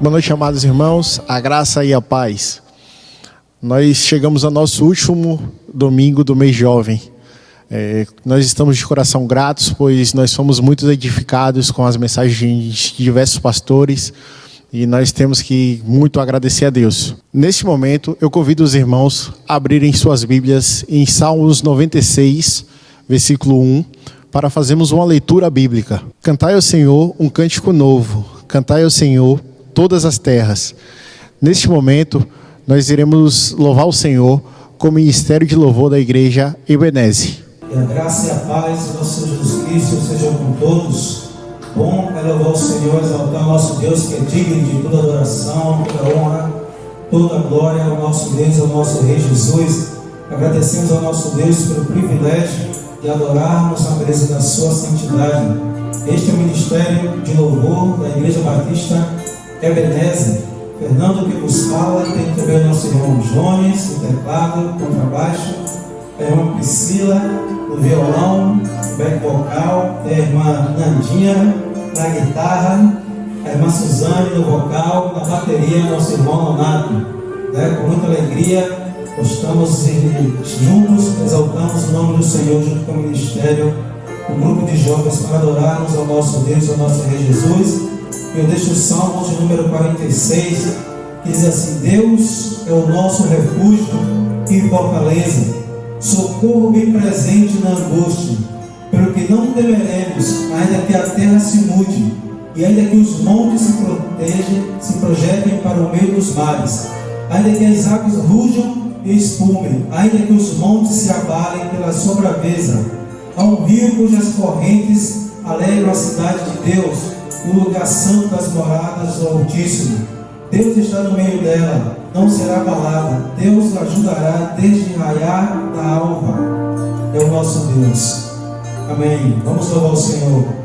Boa noite, amados irmãos, a graça e a paz. Nós chegamos ao nosso último domingo do mês jovem. Nós estamos de coração gratos, pois nós fomos muito edificados com as mensagens de diversos pastores e nós temos que muito agradecer a Deus. Neste momento, eu convido os irmãos a abrirem suas Bíblias em Salmos 96, versículo 1, para fazermos uma leitura bíblica. Cantai ao Senhor um cântico novo, cantai ao Senhor todas as terras. Neste momento, nós iremos louvar o Senhor com o ministério de louvor da igreja Ebenezer. Que a graça e a paz do nosso Senhor Jesus Cristo sejam com todos. Bom é louvar o Senhor, exaltar o nosso Deus, que é digno de toda adoração, toda honra, toda glória ao nosso Deus, ao nosso Rei Jesus. Agradecemos ao nosso Deus pelo privilégio de adorarmos na beleza da sua santidade. Este é o ministério de louvor da Igreja Batista Ebenezer. Fernando que nos fala, tem também o nosso irmão Jones, no teclado, contrabaixo, a irmã Priscila, no violão, back vocal, a irmã Nandinha, na guitarra, a irmã Suzane, no vocal, na bateria, nosso irmão Nonato. Com muita alegria, estamos juntos, exaltamos o nome do Senhor junto com o ministério, um grupo de jovens para adorarmos ao nosso Deus, ao nosso Rei Jesus. Eu deixo o Salmo de número 46, que diz assim: Deus é o nosso refúgio e fortaleza, socorro bem presente na angústia, pelo que não temeremos, ainda que a terra se mude, e ainda que os montes se projetem para o meio dos mares, ainda que as águas rujam e espumem, ainda que os montes se abalem pela sua braveza, há um rio cujas correntes alegram a cidade de Deus, o lugar santo das moradas do Altíssimo. Deus está no meio dela, não será abalada. Deus a ajudará desde raiar da alva. É o nosso Deus. Amém. Vamos louvar o Senhor.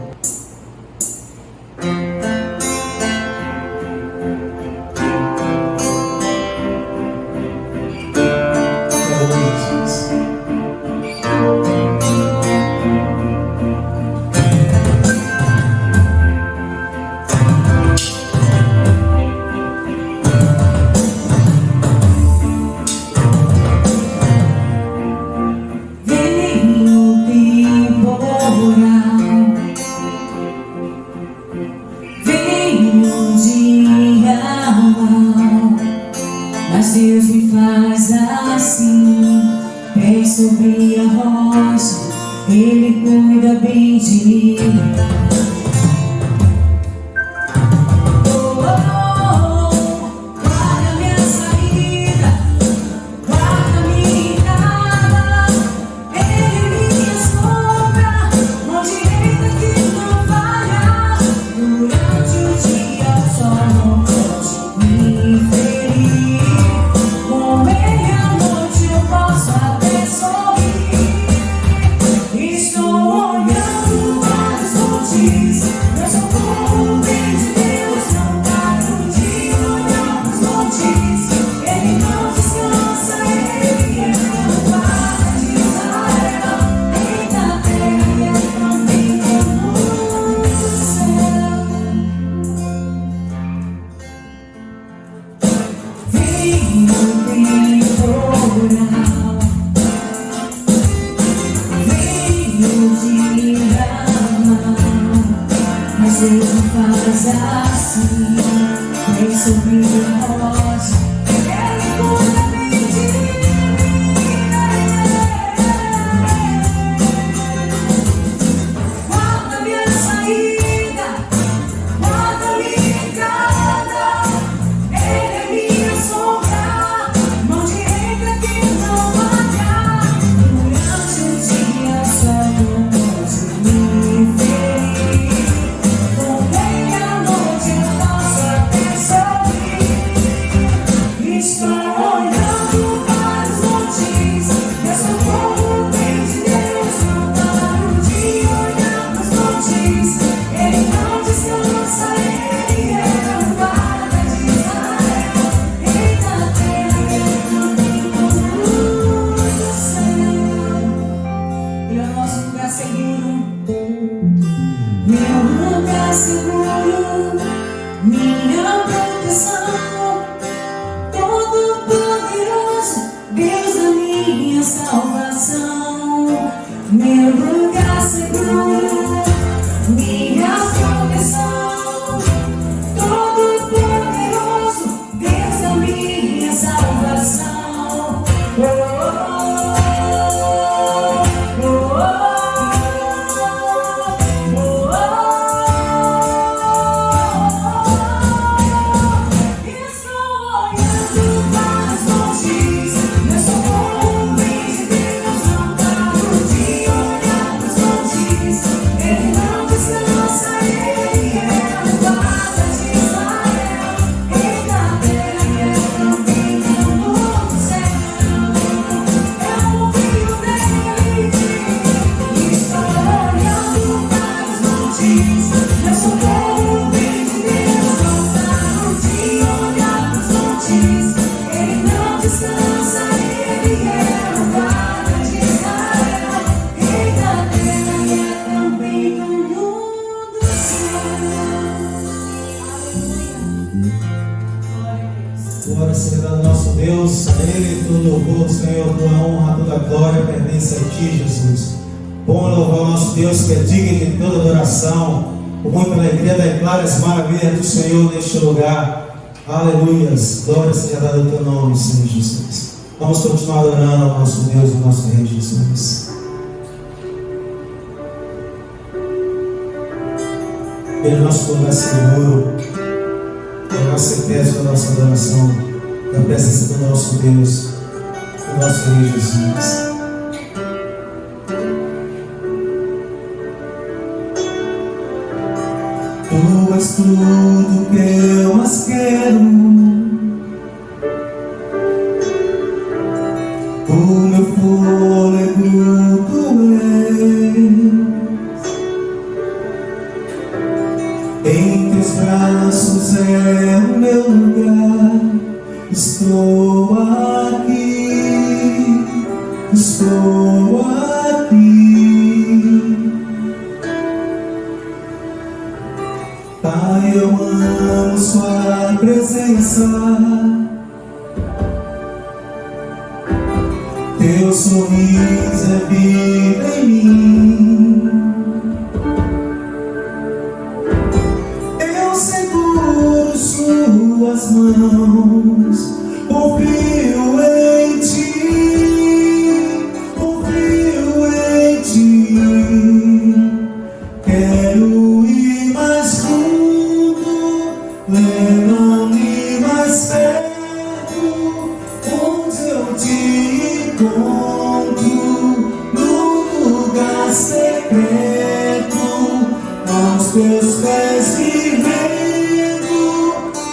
Glória seja dada ao nosso Deus, a Ele todo louvor, Senhor, toda honra, toda glória pertence a Ti, Jesus. Bom louvar o nosso Deus que é digno de toda adoração, por muita alegria declara as maravilhas do Senhor neste lugar. Aleluias, glória seja dada ao Teu nome, Senhor Jesus. Vamos continuar adorando ao nosso Deus, ao nosso Rei Jesus. Ele é nosso lugar seguro, é a nossa certeza da nossa adoração, da presença do nosso Deus, do nosso Rei Jesus. Tu és tudo que eu mais quero, o meu fôlego Tu és, em Teus braços é o meu lugar, estou aqui, estou aqui. Pai, eu amo Sua presença, Teu sorriso é vida em mim. Eu seguro Suas mãos, confio em Ti, confio em Ti. Quero ir mais fundo, leva-me mais perto, onde eu Te encontro, no lugar secreto, aos Teus pés me rendo,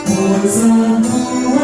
pois a Tua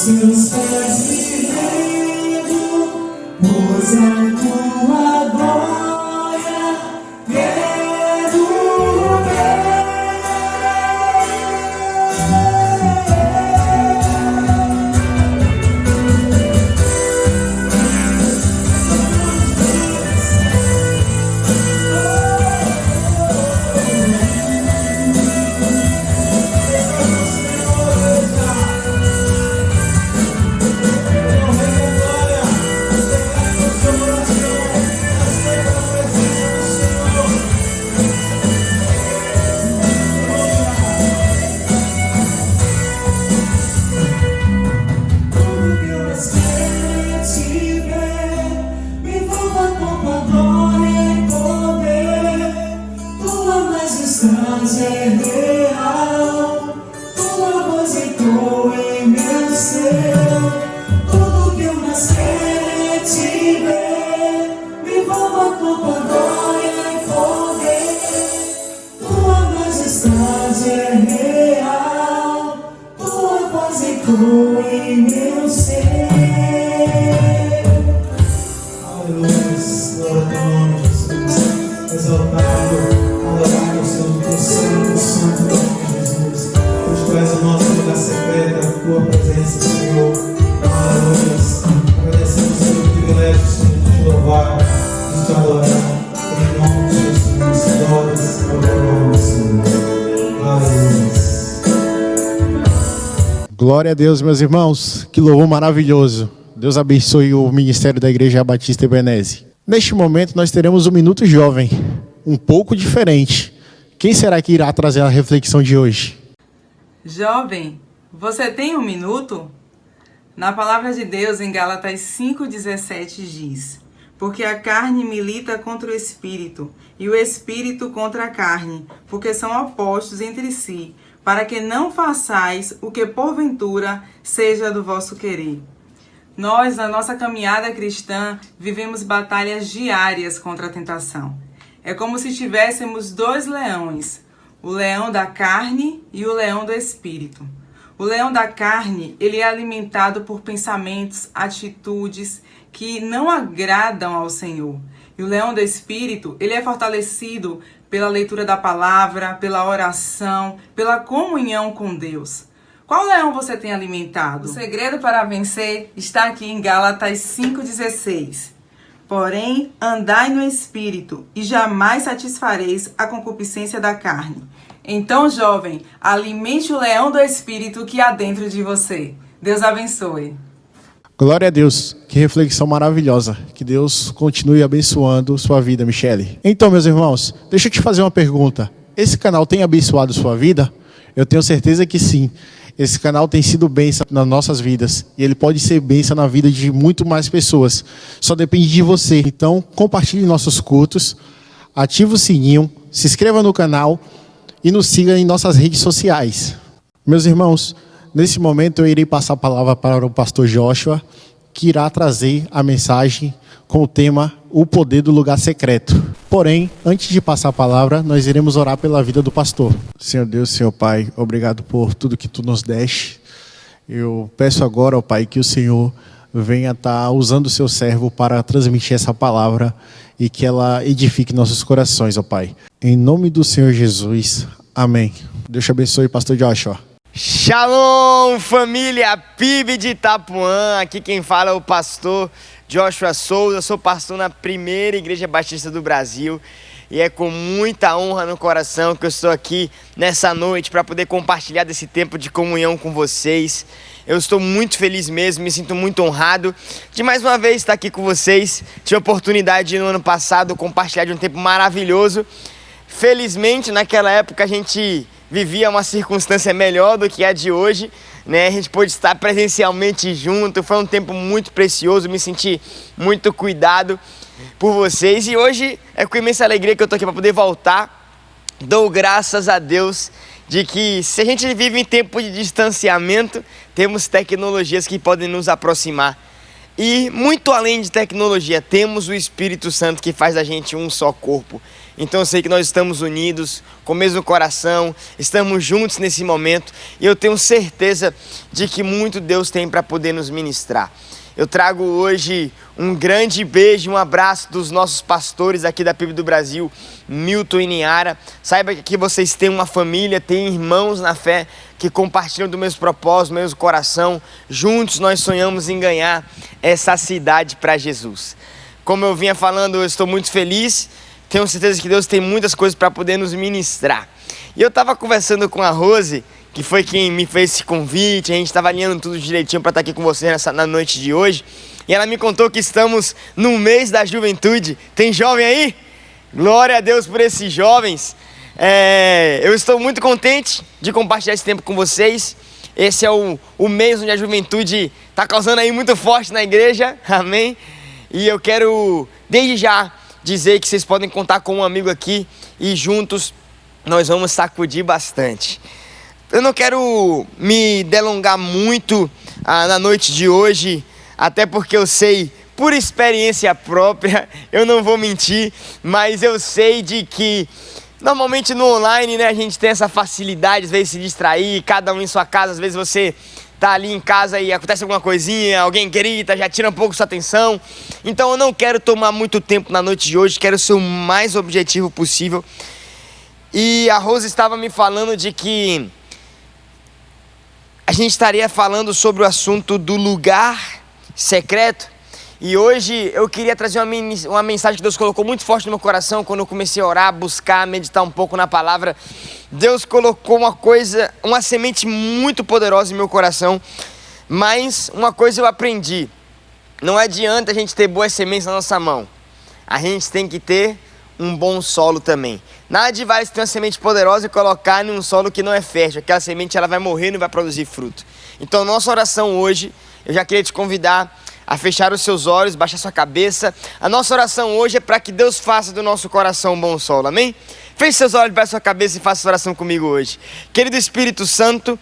seus pés me rendo, pois a tua glória quero ver. É real, tua voz ecoa em meu ser. Tudo que eu mais quero é te ver. Me envolva com tua glória e poder. Tua majestade é real, tua voz ecoa em meu ser. Aleluia, glória ao nome de Jesus. Exaltado. Adorado seja o santo, santo nome de Jesus. Tu és o nosso lugar secreto, a tua presença, Senhor. Aleluia. Agradecemos pelo privilégio, Senhor, de te louvar, de te adorar. Em nome de Jesus. Glórias ao nome, Senhor. Aleluia. Glória a Deus, meus irmãos. Que louvor maravilhoso. Deus abençoe o ministério da Igreja Batista Ebenezer. Neste momento, nós teremos um Minuto Jovem. Um pouco diferente. Quem será que irá trazer a reflexão de hoje? Jovem, você tem um minuto? Na palavra de Deus, em Gálatas 5,17 diz: porque a carne milita contra o espírito, e o espírito contra a carne, porque são opostos entre si, para que não façais o que porventura seja do vosso querer. Nós, na nossa caminhada cristã, vivemos batalhas diárias contra a tentação. É como se tivéssemos dois leões, o leão da carne e o leão do espírito. O leão da carne, ele é alimentado por pensamentos, atitudes que não agradam ao Senhor. E o leão do espírito, ele é fortalecido pela leitura da palavra, pela oração, pela comunhão com Deus. Qual leão você tem alimentado? O segredo para vencer está aqui em Gálatas 5,16. Porém, andai no Espírito, e jamais satisfareis a concupiscência da carne. Então, jovem, alimente o leão do Espírito que há dentro de você. Deus abençoe. Glória a Deus. Que reflexão maravilhosa. Que Deus continue abençoando sua vida, Michele. Então, meus irmãos, deixa eu te fazer uma pergunta. Esse canal tem abençoado sua vida? Eu tenho certeza que sim. Esse canal tem sido bênção nas nossas vidas. E ele pode ser bênção na vida de muito mais pessoas. Só depende de você. Então, compartilhe nossos cultos. Ative o sininho. Se inscreva no canal. E nos siga em nossas redes sociais. Meus irmãos, nesse momento eu irei passar a palavra para o pastor Joshua, que irá trazer a mensagem com o tema O Poder do Lugar Secreto. Porém, antes de passar a palavra, nós iremos orar pela vida do pastor. Senhor Deus, Senhor Pai, obrigado por tudo que Tu nos deste. Eu peço agora, ó Pai, que o Senhor venha estar usando o Seu servo para transmitir essa palavra e que ela edifique nossos corações, ó Pai. Em nome do Senhor Jesus, amém. Deus te abençoe, pastor Joshua. Shalom, família PIB de Itapuã. Aqui quem fala é o pastor Joshua Souza. Eu sou pastor na primeira igreja batista do Brasil e é com muita honra no coração que eu estou aqui nessa noite para poder compartilhar desse tempo de comunhão com vocês. Eu estou muito feliz mesmo, me sinto muito honrado de mais uma vez estar aqui com vocês. Tive a oportunidade no ano passado compartilhar de um tempo maravilhoso. Felizmente, naquela época a gente vivia uma circunstância melhor do que a de hoje, né? A gente pôde estar presencialmente junto, foi um tempo muito precioso, me senti muito cuidado por vocês e hoje é com imensa alegria que eu estou aqui para poder voltar. Dou graças a Deus de que se a gente vive em tempo de distanciamento, temos tecnologias que podem nos aproximar. E muito além de tecnologia, temos o Espírito Santo que faz da gente um só corpo. Então eu sei que nós estamos unidos, com o mesmo coração, estamos juntos nesse momento e eu tenho certeza de que muito Deus tem para poder nos ministrar. Eu trago hoje um grande beijo, um abraço dos nossos pastores aqui da PIB do Brasil, Milton e Niara. Saiba que aqui vocês têm uma família, têm irmãos na fé que compartilham do mesmo propósito, do mesmo coração. Juntos nós sonhamos em ganhar essa cidade para Jesus. Como eu vinha falando, eu estou muito feliz. Tenho certeza que Deus tem muitas coisas para poder nos ministrar. E eu estava conversando com a Rose, que foi quem me fez esse convite. A gente estava alinhando tudo direitinho para estar aqui com você na noite de hoje. E ela me contou que estamos no mês da juventude. Tem jovem aí? Glória a Deus por esses jovens. Eu estou muito contente de compartilhar esse tempo com vocês. Esse é o mês onde a juventude está causando aí muito forte na igreja. Amém? E eu quero, desde já, dizer que vocês podem contar com um amigo aqui e juntos nós vamos sacudir bastante. Eu não quero me delongar muito na noite de hoje, até porque eu sei, por experiência própria, eu não vou mentir, mas eu sei de que normalmente no online, né, a gente tem essa facilidade, às vezes, de se distrair, cada um em sua casa, às vezes você tá ali em casa e acontece alguma coisinha, alguém grita, já tira um pouco sua atenção. Então eu não quero tomar muito tempo na noite de hoje, quero ser o mais objetivo possível. E a Rose estava me falando de que a gente estaria falando sobre o assunto do lugar secreto. E hoje eu queria trazer uma mensagem que Deus colocou muito forte no meu coração quando eu comecei a orar, buscar, meditar um pouco na palavra. Deus colocou uma semente muito poderosa em meu coração. Mas uma coisa eu aprendi: não adianta a gente ter boas sementes na nossa mão, a gente tem que ter um bom solo também. Nada de vale você ter uma semente poderosa e colocar em um solo que não é fértil. Aquela semente ela vai morrer e não vai produzir fruto. Então nossa oração hoje, eu já queria te convidar a fechar os seus olhos, baixar sua cabeça. A nossa oração hoje é para que Deus faça do nosso coração um bom solo, amém? Feche seus olhos, baixe sua cabeça e faça essa oração comigo hoje. Querido Espírito Santo,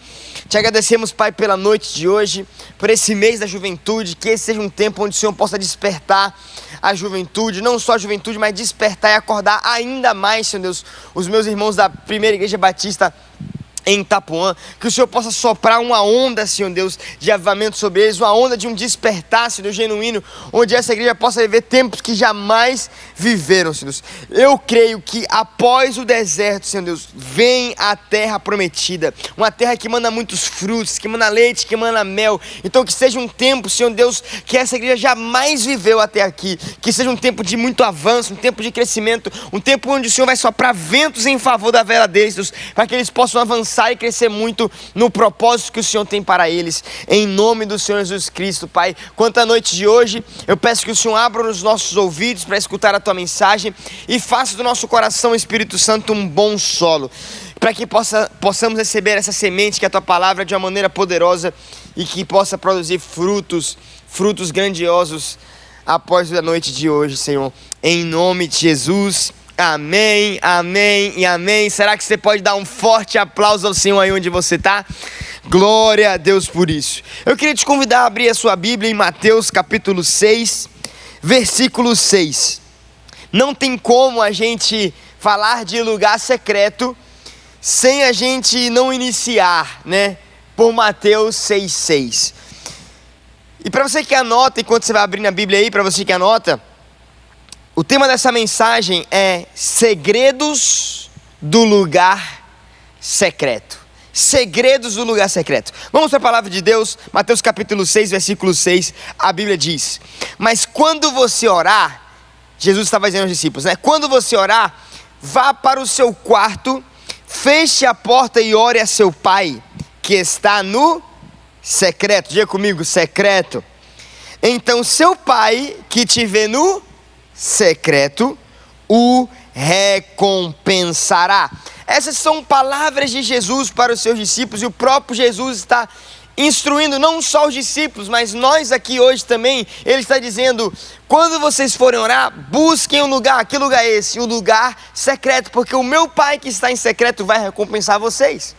te agradecemos, Pai, pela noite de hoje, por esse mês da juventude, que esse seja um tempo onde o Senhor possa despertar a juventude, não só a juventude, mas despertar e acordar ainda mais, Senhor Deus, os meus irmãos da Primeira Igreja Batista em Itapuã, que o Senhor possa soprar uma onda, Senhor Deus, de avivamento sobre eles, uma onda de um despertar, Senhor Deus, genuíno, onde essa igreja possa viver tempos que jamais viveram, Senhor Deus. Eu creio que após o deserto, Senhor Deus, vem a terra prometida, uma terra que manda muitos frutos, que manda leite, que manda mel. Então que seja um tempo, Senhor Deus, que essa igreja jamais viveu até aqui, que seja um tempo de muito avanço, um tempo de crescimento, um tempo onde o Senhor vai soprar ventos em favor da vera deles, Deus, para que eles possam avançar e crescer muito no propósito que o Senhor tem para eles, em nome do Senhor Jesus Cristo, Pai. Quanto à noite de hoje, eu peço que o Senhor abra os nossos ouvidos para escutar a Tua mensagem e faça do nosso coração, Espírito Santo, um bom solo, para que possamos receber essa semente que é a Tua palavra de uma maneira poderosa e que possa produzir frutos grandiosos após a noite de hoje, Senhor, em nome de Jesus. Amém, amém e amém. Será que você pode dar um forte aplauso ao Senhor aí onde você está? Glória a Deus por isso. Eu queria te convidar a abrir a sua Bíblia em Mateus capítulo 6, versículo 6. Não tem como a gente falar de lugar secreto sem a gente não iniciar, né? Por Mateus 6,6. E para você que anota, enquanto você vai abrindo a Bíblia aí, para você que anota, o tema dessa mensagem é segredos do lugar secreto. Segredos do lugar secreto. Vamos para a palavra de Deus, Mateus capítulo 6, versículo 6, a Bíblia diz: mas quando você orar, Jesus estava dizendo aos discípulos, né? Quando você orar, vá para o seu quarto, feche a porta e ore a seu pai, que está no secreto. Diga comigo, secreto. Então seu pai, que te vê no secreto, o recompensará. Essas são palavras de Jesus para os seus discípulos, e o próprio Jesus está instruindo não só os discípulos, mas nós aqui hoje também. Ele está dizendo: Quando vocês forem orar, busquem um lugar. Que lugar é esse? Um lugar secreto, porque o meu Pai que está em secreto vai recompensar vocês.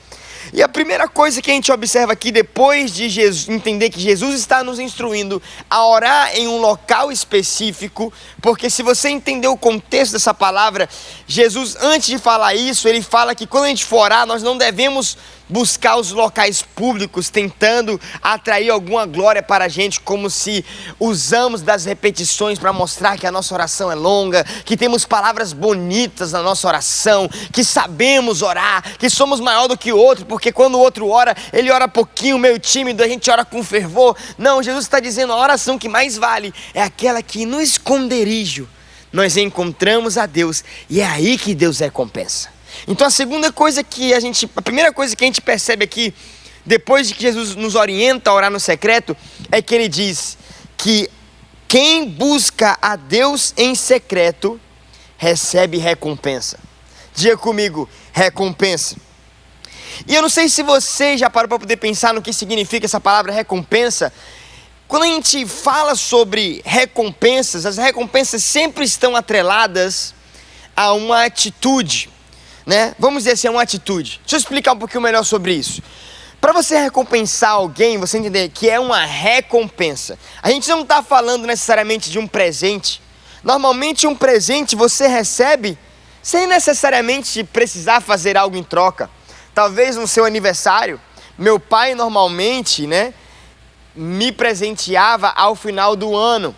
E a primeira coisa que a gente observa aqui, depois de entender que Jesus está nos instruindo a orar em um local específico, porque se você entender o contexto dessa palavra, Jesus, antes de falar isso, ele fala que quando a gente for orar, nós não devemos buscar os locais públicos tentando atrair alguma glória para a gente, como se usamos das repetições para mostrar que a nossa oração é longa, que temos palavras bonitas na nossa oração, que sabemos orar, que somos maior do que o outro, porque quando o outro ora, ele ora pouquinho, meio tímido, a gente ora com fervor. Não, Jesus está dizendo, a oração que mais vale é aquela que no esconderijo nós encontramos a Deus, e é aí que Deus recompensa. Então a primeira coisa que a gente percebe aqui, depois de que Jesus nos orienta a orar no secreto, é que ele diz que quem busca a Deus em secreto, recebe recompensa. Diga comigo, recompensa. E eu não sei se você já parou para poder pensar no que significa essa palavra recompensa. Quando a gente fala sobre recompensas, as recompensas sempre estão atreladas a uma atitude, né? Vamos dizer assim, é uma atitude. Deixa eu explicar um pouquinho melhor sobre isso. Para você recompensar alguém, você entender que é uma recompensa. A gente não está falando necessariamente de um presente. Normalmente um presente você recebe sem necessariamente precisar fazer algo em troca. Talvez no seu aniversário, meu pai normalmente, né, me presenteava ao final do ano.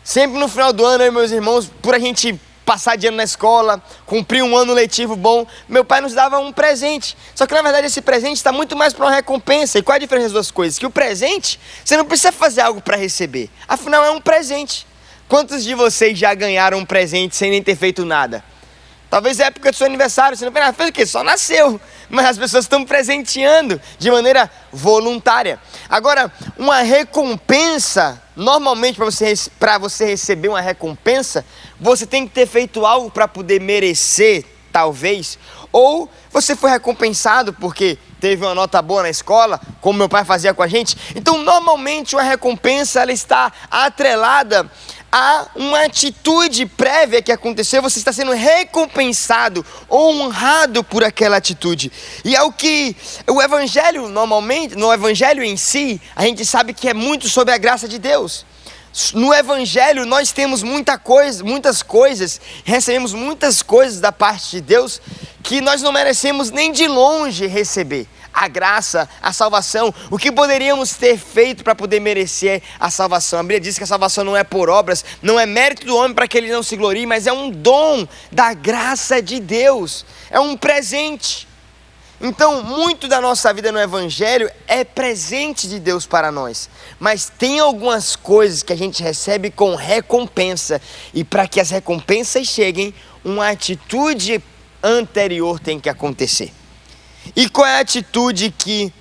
Sempre no final do ano, eu e meus irmãos, por a gente passar de ano na escola, cumprir um ano letivo bom, meu pai nos dava um presente. Só que na verdade esse presente está muito mais para uma recompensa. E qual é a diferença das duas coisas? Que o presente, você não precisa fazer algo para receber. Afinal é um presente. Quantos de vocês já ganharam um presente sem nem ter feito nada? Talvez é a época do seu aniversário, você não fez o quê? Só nasceu. Mas as pessoas estão presenteando de maneira voluntária. Agora, uma recompensa, normalmente para você receber uma recompensa, você tem que ter feito algo para poder merecer, talvez. Ou você foi recompensado porque teve uma nota boa na escola, como meu pai fazia com a gente. Então, normalmente, uma recompensa ela está atrelada a uma atitude prévia que aconteceu, você está sendo recompensado ou honrado por aquela atitude. E é o que o Evangelho, normalmente, no Evangelho em si, a gente sabe que é muito sobre a graça de Deus. No Evangelho nós temos muitas coisas, recebemos muitas coisas da parte de Deus que nós não merecemos nem de longe receber. A graça, a salvação, o que poderíamos ter feito para poder merecer a salvação. A Bíblia diz que a salvação não é por obras, não é mérito do homem para que ele não se glorie, mas é um dom da graça de Deus, é um presente. Então, muito da nossa vida no Evangelho é presente de Deus para nós, mas tem algumas coisas que a gente recebe com recompensa, e para que as recompensas cheguem, uma atitude anterior tem que acontecer. E qual é a atitude que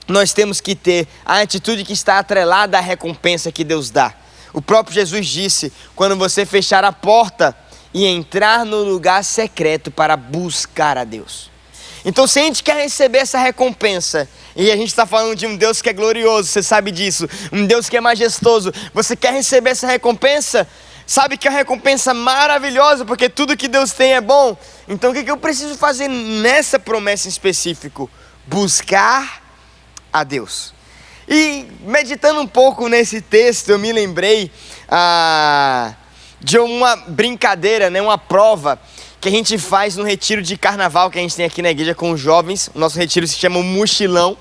nós temos que ter? A atitude que está atrelada à recompensa que Deus dá. O próprio Jesus disse, quando você fechar a porta e entrar no lugar secreto para buscar a Deus. Então, se a gente quer receber essa recompensa, e a gente está falando de um Deus que é glorioso, você sabe disso, um Deus que é majestoso, você quer receber essa recompensa? Sabe que é uma recompensa maravilhosa, porque tudo que Deus tem é bom. Então o que eu preciso fazer nessa promessa em específico? Buscar a Deus. E meditando um pouco nesse texto, eu me lembrei de uma brincadeira, né, uma prova que a gente faz no retiro de carnaval que a gente tem aqui na igreja com os jovens. O nosso retiro se chama Mochilão.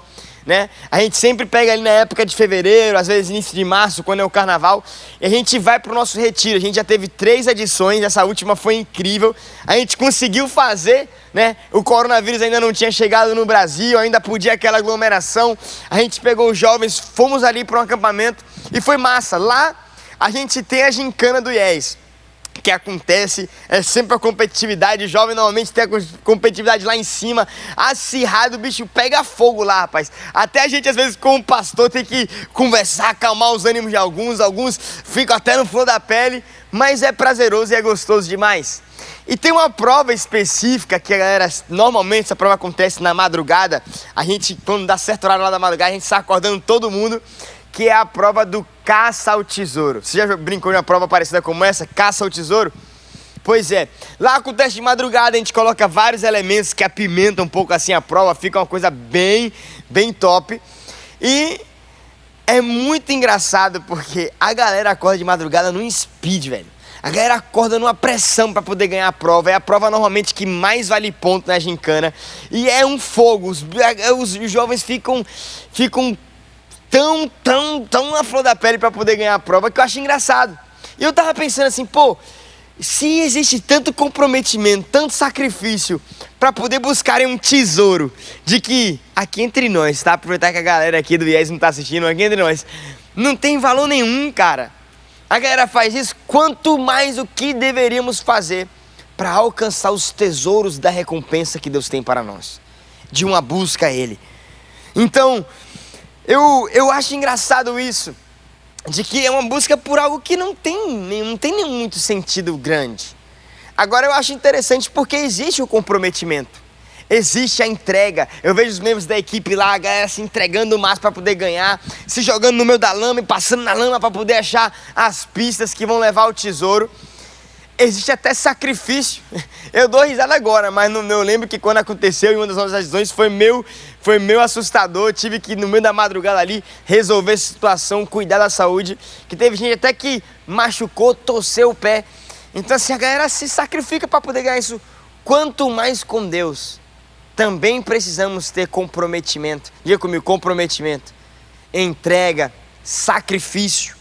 Né? A gente sempre pega ali na época de fevereiro, às vezes início de março, quando é o carnaval, e a gente vai para o nosso retiro. A gente já teve 3 edições, essa última foi incrível. A gente conseguiu fazer, né? O coronavírus ainda não tinha chegado no Brasil, ainda podia aquela aglomeração. A gente pegou os jovens, fomos ali para um acampamento e foi massa. Lá a gente tem a gincana do IES. Que acontece, é sempre a competitividade. O jovem normalmente tem a competitividade lá em cima, acirrado, o bicho pega fogo lá, rapaz. Até a gente às vezes como pastor tem que conversar, acalmar os ânimos de alguns ficam até no fundo da pele, mas é prazeroso e é gostoso demais. E tem uma prova específica que a galera, normalmente essa prova acontece na madrugada, a gente, quando dá certo horário lá da madrugada, a gente está acordando todo mundo, que é a prova do caça ao tesouro. Você já brincou em uma prova parecida como essa? Caça ao tesouro? Pois é, lá acontece de madrugada, a gente coloca vários elementos que apimentam um pouco assim a prova, fica uma coisa bem top. E é muito engraçado porque a galera acorda de madrugada num speed, velho. A galera acorda numa pressão para poder ganhar a prova. É a prova normalmente que mais vale ponto na gincana. E é um fogo, os jovens ficam tão na flor da pele para poder ganhar a prova que eu acho engraçado. E eu tava pensando assim, pô, se existe tanto comprometimento, tanto sacrifício para poder buscarem um tesouro, de que aqui entre nós, tá? Aproveitar que a galera aqui do IES não tá assistindo, aqui entre nós, não tem valor nenhum, cara. A galera faz isso, quanto mais o que deveríamos fazer para alcançar os tesouros da recompensa que Deus tem para nós, de uma busca a Ele. Então, eu acho engraçado isso, de que é uma busca por algo que não tem nenhum muito sentido grande. Agora eu acho interessante porque existe o comprometimento, existe a entrega. Eu vejo os membros da equipe lá, a galera se entregando o máximo para poder ganhar, se jogando no meio da lama e passando na lama para poder achar as pistas que vão levar ao tesouro. Existe até sacrifício. Eu dou risada agora, mas eu lembro que quando aconteceu em uma das nossas decisões foi meio assustador. Eu tive que, no meio da madrugada ali, resolver essa situação, cuidar da saúde. Que teve gente até que machucou, torceu o pé. Então assim, a galera se sacrifica para poder ganhar isso. Quanto mais com Deus, também precisamos ter comprometimento. Diga comigo, comprometimento, entrega, sacrifício.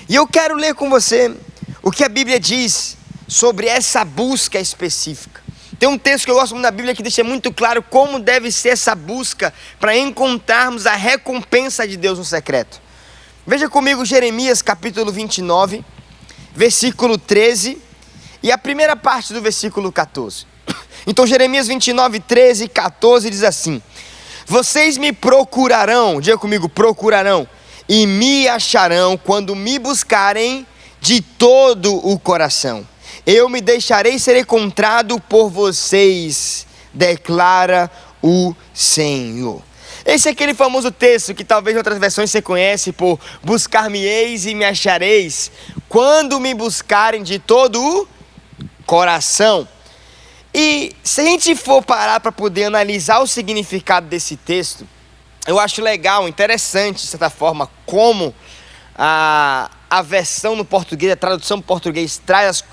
E eu quero ler com você o que a Bíblia diz sobre essa busca específica. Tem um texto que eu gosto muito da Bíblia que deixa muito claro como deve ser essa busca para encontrarmos a recompensa de Deus no secreto. Veja comigo Jeremias capítulo 29, versículo 13 e a primeira parte do versículo 14. Então Jeremias 29, 13 e 14 diz assim: vocês me procurarão, diga comigo, procurarão, e me acharão quando me buscarem de todo o coração. Eu me deixarei ser encontrado por vocês, declara o Senhor. Esse é aquele famoso texto que talvez em outras versões você conhece por buscar-me-eis e me achareis, quando me buscarem de todo o coração. E se a gente for parar para poder analisar o significado desse texto, eu acho legal, interessante de certa forma, como a versão no português, a tradução em português traz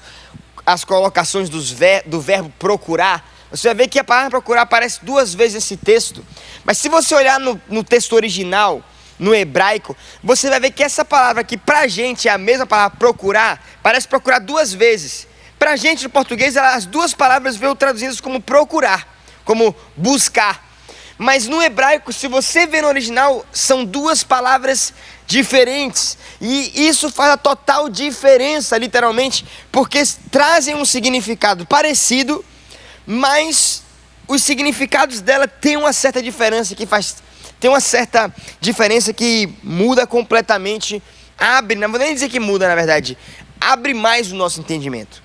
as colocações do verbo procurar. Você vai ver que a palavra procurar aparece 2 vezes nesse texto. Mas se você olhar no texto original, no hebraico, você vai ver que essa palavra aqui, pra gente, é a mesma palavra procurar, parece procurar 2 vezes. Pra gente, no português, as 2 palavras veio traduzidas como procurar, como buscar. Mas no hebraico, se você vê no original, são 2 palavras diferentes. E isso faz a total diferença, literalmente, porque trazem um significado parecido, mas os significados dela têm uma certa diferença que muda completamente, não vou nem dizer que muda, na verdade, abre mais o nosso entendimento.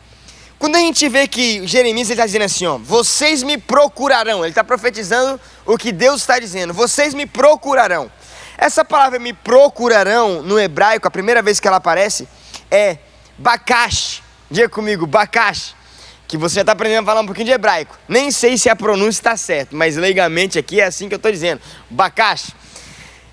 Quando a gente vê que Jeremias está dizendo assim, ó, vocês me procurarão, ele está profetizando o que Deus está dizendo, vocês me procurarão. Essa palavra me procurarão, no hebraico, a primeira vez que ela aparece, é bakash. Diga comigo, bakash, que você já está aprendendo a falar um pouquinho de hebraico. Nem sei se a pronúncia está certa, mas legalmente aqui é assim que eu estou dizendo, bakash.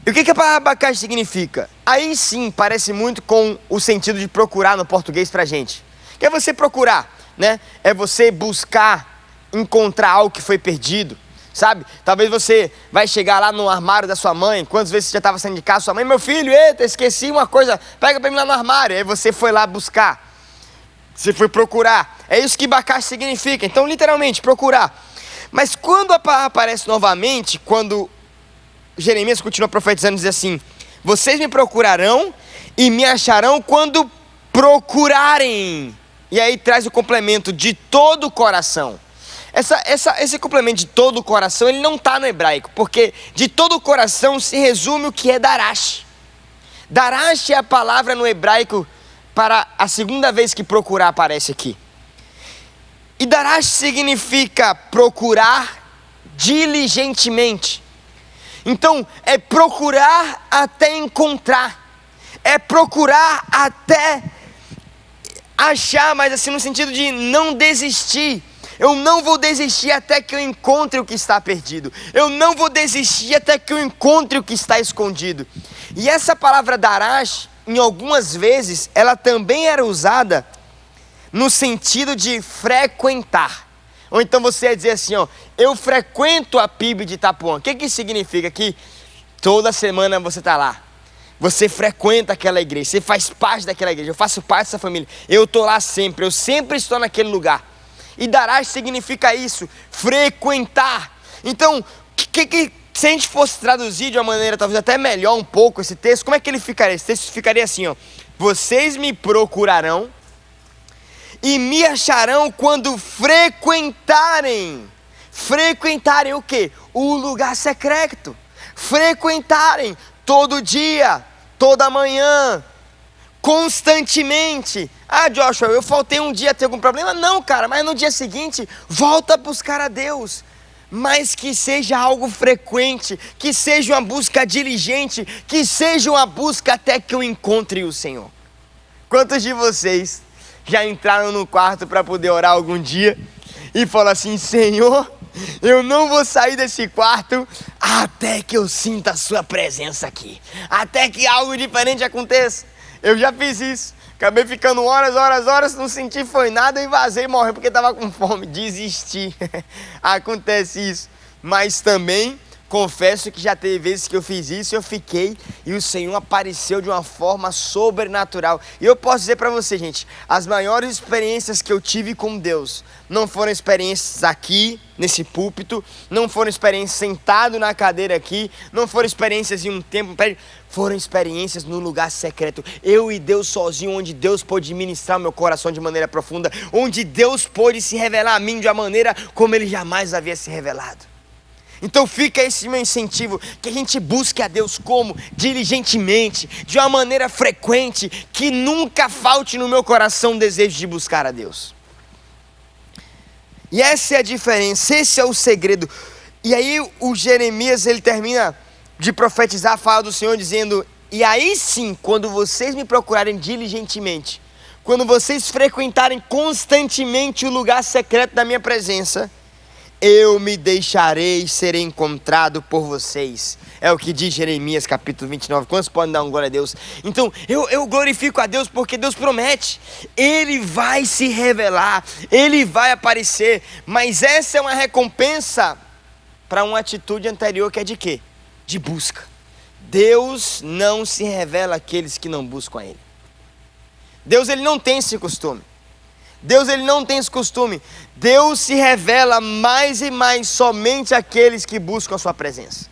E o que a palavra bakash significa? Aí sim, parece muito com o sentido de procurar no português pra gente. Que é você procurar, né? É você buscar, encontrar algo que foi perdido, sabe? Talvez você vai chegar lá no armário da sua mãe, quantas vezes você já estava saindo de casa, sua mãe, meu filho, eita, esqueci uma coisa, pega para mim lá no armário. Aí você foi lá buscar, você foi procurar. É isso que bakash significa, então literalmente, procurar. Mas quando a palavra aparece novamente, quando Jeremias continua profetizando, diz assim, vocês me procurarão e me acharão quando procurarem. E aí traz o complemento de todo o coração. Esse complemento de todo o coração, ele não está no hebraico, porque de todo o coração se resume o que é darash. Darash é a palavra no hebraico para a segunda vez que procurar aparece aqui. E darash significa procurar diligentemente. Então, é procurar até encontrar. é procurar até achar, mas assim no sentido de não desistir. Eu não vou desistir até que eu encontre o que está perdido. Eu não vou desistir até que eu encontre o que está escondido. E essa palavra darash, em algumas vezes, ela também era usada no sentido de frequentar. Ou então você ia dizer assim, ó, eu frequento a PIB de Itapuã. O que significa? Que toda semana você está lá. Você frequenta aquela igreja, você faz parte daquela igreja. Eu faço parte dessa família. Eu estou lá sempre, eu sempre estou naquele lugar. E darash significa isso, frequentar. Então, se a gente fosse traduzir de uma maneira talvez até melhor um pouco esse texto, como é que ele ficaria? Esse texto ficaria assim, ó. Vocês me procurarão e me acharão quando frequentarem. Frequentarem o quê? O lugar secreto. Frequentarem todo dia, toda manhã, constantemente. Ah, Joshua, eu faltei um dia, tem algum problema? Não, cara, mas no dia seguinte, volta a buscar a Deus. Mas que seja algo frequente, que seja uma busca diligente, que seja uma busca até que eu encontre o Senhor. Quantos de vocês já entraram no quarto para poder orar algum dia e falaram assim, Senhor, eu não vou sair desse quarto até que eu sinta a sua presença aqui, até que algo diferente aconteça? Eu já fiz isso, acabei ficando horas, não senti foi nada e vazei, morri porque estava com fome, desisti. Acontece isso, mas também confesso que já teve vezes que eu fiz isso, eu fiquei e o Senhor apareceu de uma forma sobrenatural. E eu posso dizer para você, gente, as maiores experiências que eu tive com Deus não foram experiências aqui, nesse púlpito, não foram experiências sentado na cadeira aqui, não foram experiências em um templo, foram experiências no lugar secreto. Eu e Deus sozinho, onde Deus pôde ministrar o meu coração de maneira profunda, onde Deus pôde se revelar a mim de uma maneira como Ele jamais havia se revelado. Então fica esse meu incentivo, que a gente busque a Deus como? Diligentemente, de uma maneira frequente, que nunca falte no meu coração o desejo de buscar a Deus. E essa é a diferença, esse é o segredo. E aí o Jeremias, ele termina de profetizar a fala do Senhor dizendo, e aí sim, quando vocês me procurarem diligentemente, quando vocês frequentarem constantemente o lugar secreto da minha presença, eu me deixarei ser encontrado por vocês. É o que diz Jeremias capítulo 29. Quantos podem dar um glória a Deus? Então, eu glorifico a Deus porque Deus promete. Ele vai se revelar, Ele vai aparecer. Mas essa é uma recompensa para uma atitude anterior que é de quê? De busca. Deus não se revela àqueles que não buscam a Ele. Deus, Ele não tem esse costume. Deus, Ele não tem esse costume. Deus se revela mais e mais somente àqueles que buscam a sua presença.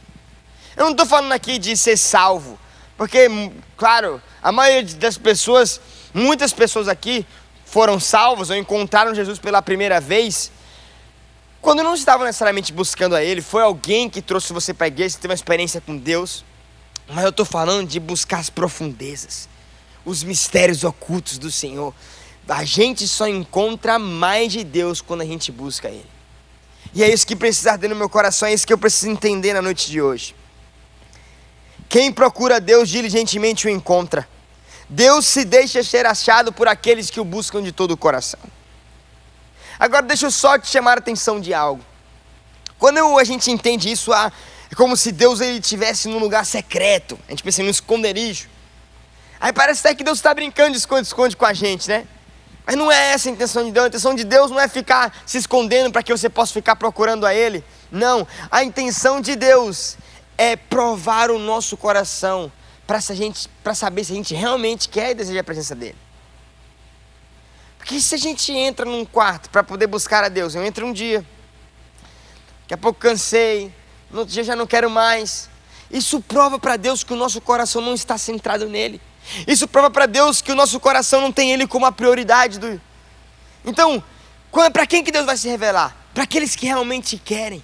Eu não estou falando aqui de ser salvo, porque, claro, a maioria das pessoas, muitas pessoas aqui foram salvas ou encontraram Jesus pela primeira vez, quando não estavam necessariamente buscando a Ele, foi alguém que trouxe você para a igreja, você teve uma experiência com Deus, mas eu estou falando de buscar as profundezas, os mistérios ocultos do Senhor. A gente só encontra mais de Deus quando a gente busca Ele. E é isso que precisa arder no meu coração, é isso que eu preciso entender na noite de hoje. Quem procura Deus diligentemente o encontra. Deus se deixa ser achado por aqueles que o buscam de todo o coração. Agora deixa eu só te chamar a atenção de algo. Quando a gente entende isso, é como se Deus ele estivesse num lugar secreto. A gente pensa num esconderijo. Aí parece até que Deus está brincando de esconde-esconde com a gente, né? Mas não é essa a intenção de Deus. A intenção de Deus não é ficar se escondendo para que você possa ficar procurando a Ele. Não, a intenção de Deus é provar o nosso coração para saber se a gente realmente quer e deseja a presença dEle. Porque se a gente entra num quarto para poder buscar a Deus, eu entro um dia, daqui a pouco cansei, no outro dia já não quero mais. Isso prova para Deus que o nosso coração não está centrado nele. Isso prova para Deus que o nosso coração não tem Ele como a prioridade. Então, para quem que Deus vai se revelar? Para aqueles que realmente querem.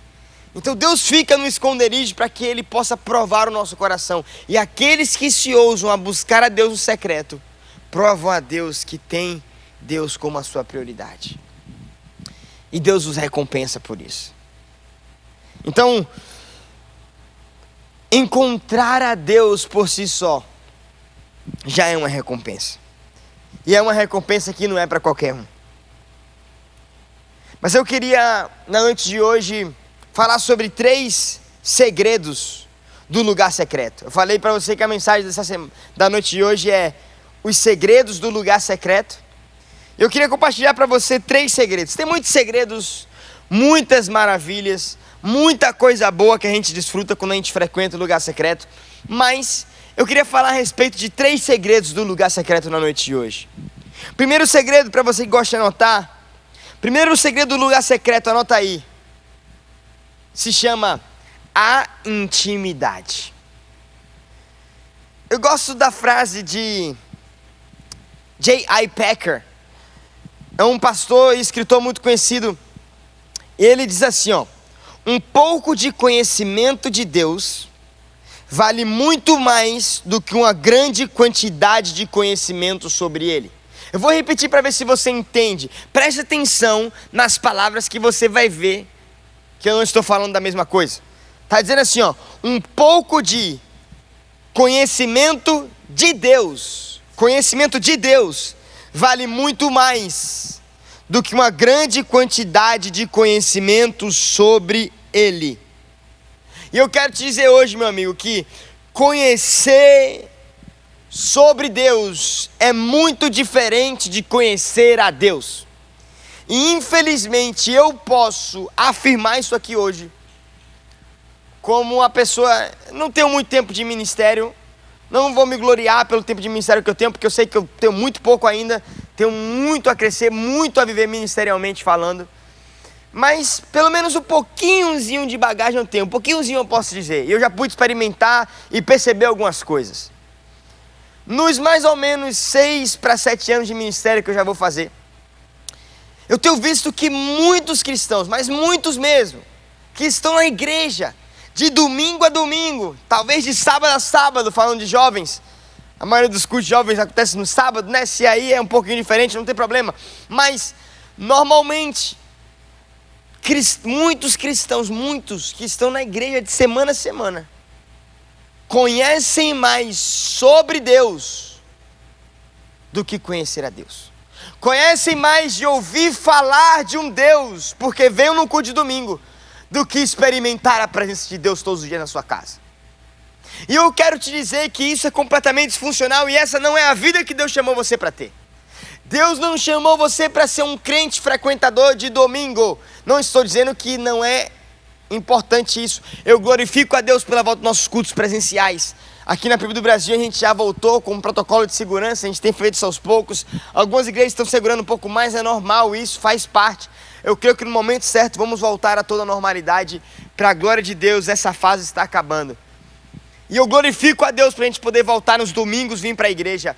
Então Deus fica no esconderijo para que Ele possa provar o nosso coração. E aqueles que se ousam a buscar a Deus no secreto, provam a Deus que tem Deus como a sua prioridade. E Deus os recompensa por isso. Então, encontrar a Deus por si só já é uma recompensa. E é uma recompensa que não é para qualquer um. Mas eu queria, na noite de hoje, falar sobre 3 segredos do lugar secreto. Eu falei para você que a mensagem da noite de hoje é os segredos do lugar secreto. Eu queria compartilhar para você 3 segredos. Tem muitos segredos, muitas maravilhas, muita coisa boa que a gente desfruta quando a gente frequenta o lugar secreto. Mas eu queria falar a respeito de 3 segredos do lugar secreto na noite de hoje. Primeiro segredo, para você que gosta de anotar. Primeiro segredo do lugar secreto, anota aí. Se chama a intimidade. Eu gosto da frase de J.I. Packer. É um pastor e escritor muito conhecido. Ele diz assim, ó: um pouco de conhecimento de Deus vale muito mais do que uma grande quantidade de conhecimento sobre Ele. Eu vou repetir para ver se você entende. Preste atenção nas palavras que você vai ver que eu não estou falando da mesma coisa. Está dizendo assim, ó: um pouco de conhecimento de Deus. Conhecimento de Deus vale muito mais do que uma grande quantidade de conhecimento sobre Ele. E eu quero te dizer hoje, meu amigo, que conhecer sobre Deus é muito diferente de conhecer a Deus. E infelizmente eu posso afirmar isso aqui hoje, como uma pessoa, não tenho muito tempo de ministério, não vou me gloriar pelo tempo de ministério que eu tenho, porque eu sei que eu tenho muito pouco ainda, tenho muito a crescer, muito a viver ministerialmente falando. Mas pelo menos um pouquinhozinho de bagagem eu tenho, um pouquinhozinho eu posso dizer. E eu já pude experimentar e perceber algumas coisas. Nos mais ou menos 6 para 7 anos de ministério que eu já vou fazer, eu tenho visto que muitos cristãos, mas muitos mesmo, que estão na igreja de domingo a domingo, talvez de sábado a sábado, falando de jovens. A maioria dos cultos de jovens acontece no sábado, né? Se aí é um pouquinho diferente, não tem problema. Mas, normalmente, muitos cristãos, muitos que estão na igreja de semana a semana, conhecem mais sobre Deus do que conhecer a Deus. Conhecem mais de ouvir falar de um Deus, porque veio no culto de domingo, do que experimentar a presença de Deus todos os dias na sua casa. E eu quero te dizer que isso é completamente disfuncional e essa não é a vida que Deus chamou você para ter. Deus não chamou você para ser um crente frequentador de domingo. Não estou dizendo que não é importante isso. Eu glorifico a Deus pela volta dos nossos cultos presenciais. Aqui na PIB do Brasil a gente já voltou com um protocolo de segurança, a gente tem feito isso aos poucos. Algumas igrejas estão segurando um pouco mais, é normal, isso faz parte. Eu creio que no momento certo vamos voltar a toda a normalidade. Para a glória de Deus, essa fase está acabando. E eu glorifico a Deus para a gente poder voltar nos domingos, vir para a igreja,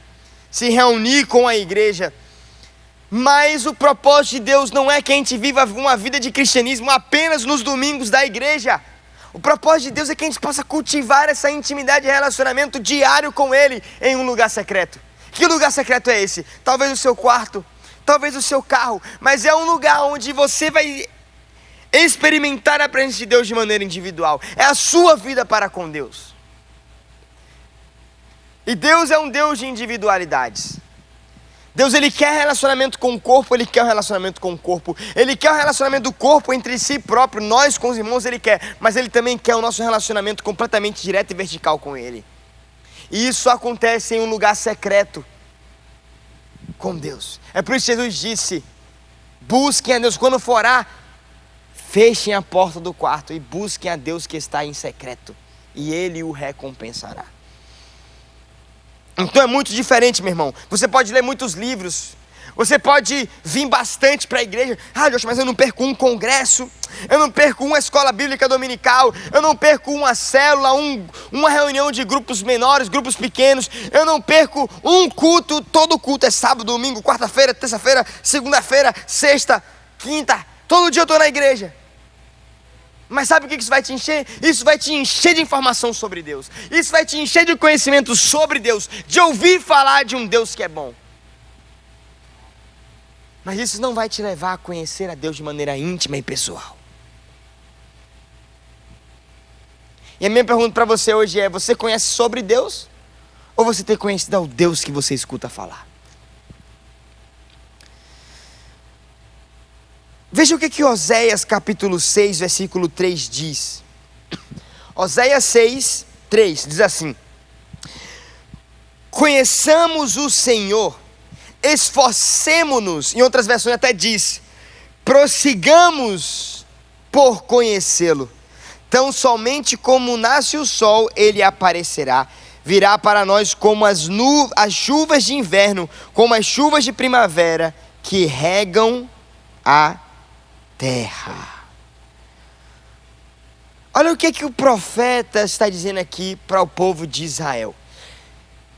se reunir com a igreja. Mas o propósito de Deus não é que a gente viva uma vida de cristianismo apenas nos domingos da igreja. O propósito de Deus é que a gente possa cultivar essa intimidade e relacionamento diário com Ele em um lugar secreto. Que lugar secreto é esse? Talvez o seu quarto, talvez o seu carro, mas é um lugar onde você vai experimentar a presença de Deus de maneira individual. É a sua vida para com Deus. E Deus é um Deus de individualidades. Deus, Ele quer relacionamento com o corpo, Ele quer um relacionamento com o corpo. Ele quer um relacionamento do corpo entre si próprio, nós com os irmãos Ele quer. Mas Ele também quer o nosso relacionamento completamente direto e vertical com Ele. E isso acontece em um lugar secreto com Deus. É por isso que Jesus disse: busquem a Deus, quando for orar, fechem a porta do quarto e busquem a Deus que está em secreto, e Ele o recompensará. Então é muito diferente, meu irmão. Você pode ler muitos livros, você pode vir bastante para a igreja. Ah, Deus, mas eu não perco um congresso, eu não perco uma escola bíblica dominical, eu não perco uma célula, uma reunião de grupos menores, grupos pequenos, eu não perco um culto. Todo culto é sábado, domingo, quarta-feira, terça-feira, segunda-feira, sexta, quinta, todo dia eu estou na igreja. Mas sabe o que isso vai te encher? Isso vai te encher de informação sobre Deus. Isso vai te encher de conhecimento sobre Deus, de ouvir falar de um Deus que é bom. Mas isso não vai te levar a conhecer a Deus de maneira íntima e pessoal. E a minha pergunta para você hoje é: você conhece sobre Deus? Ou você tem conhecido ao Deus que você escuta falar? Veja o que Oséias capítulo 6, versículo 3 diz. Oséias 6, 3 diz assim: conheçamos o Senhor, esforcemo-nos, em outras versões até diz, prossigamos por conhecê-lo. Tão somente como nasce o sol, ele aparecerá, virá para nós como as chuvas de inverno, como as chuvas de primavera que regam a terra. Olha o que o profeta está dizendo aqui para o povo de Israel.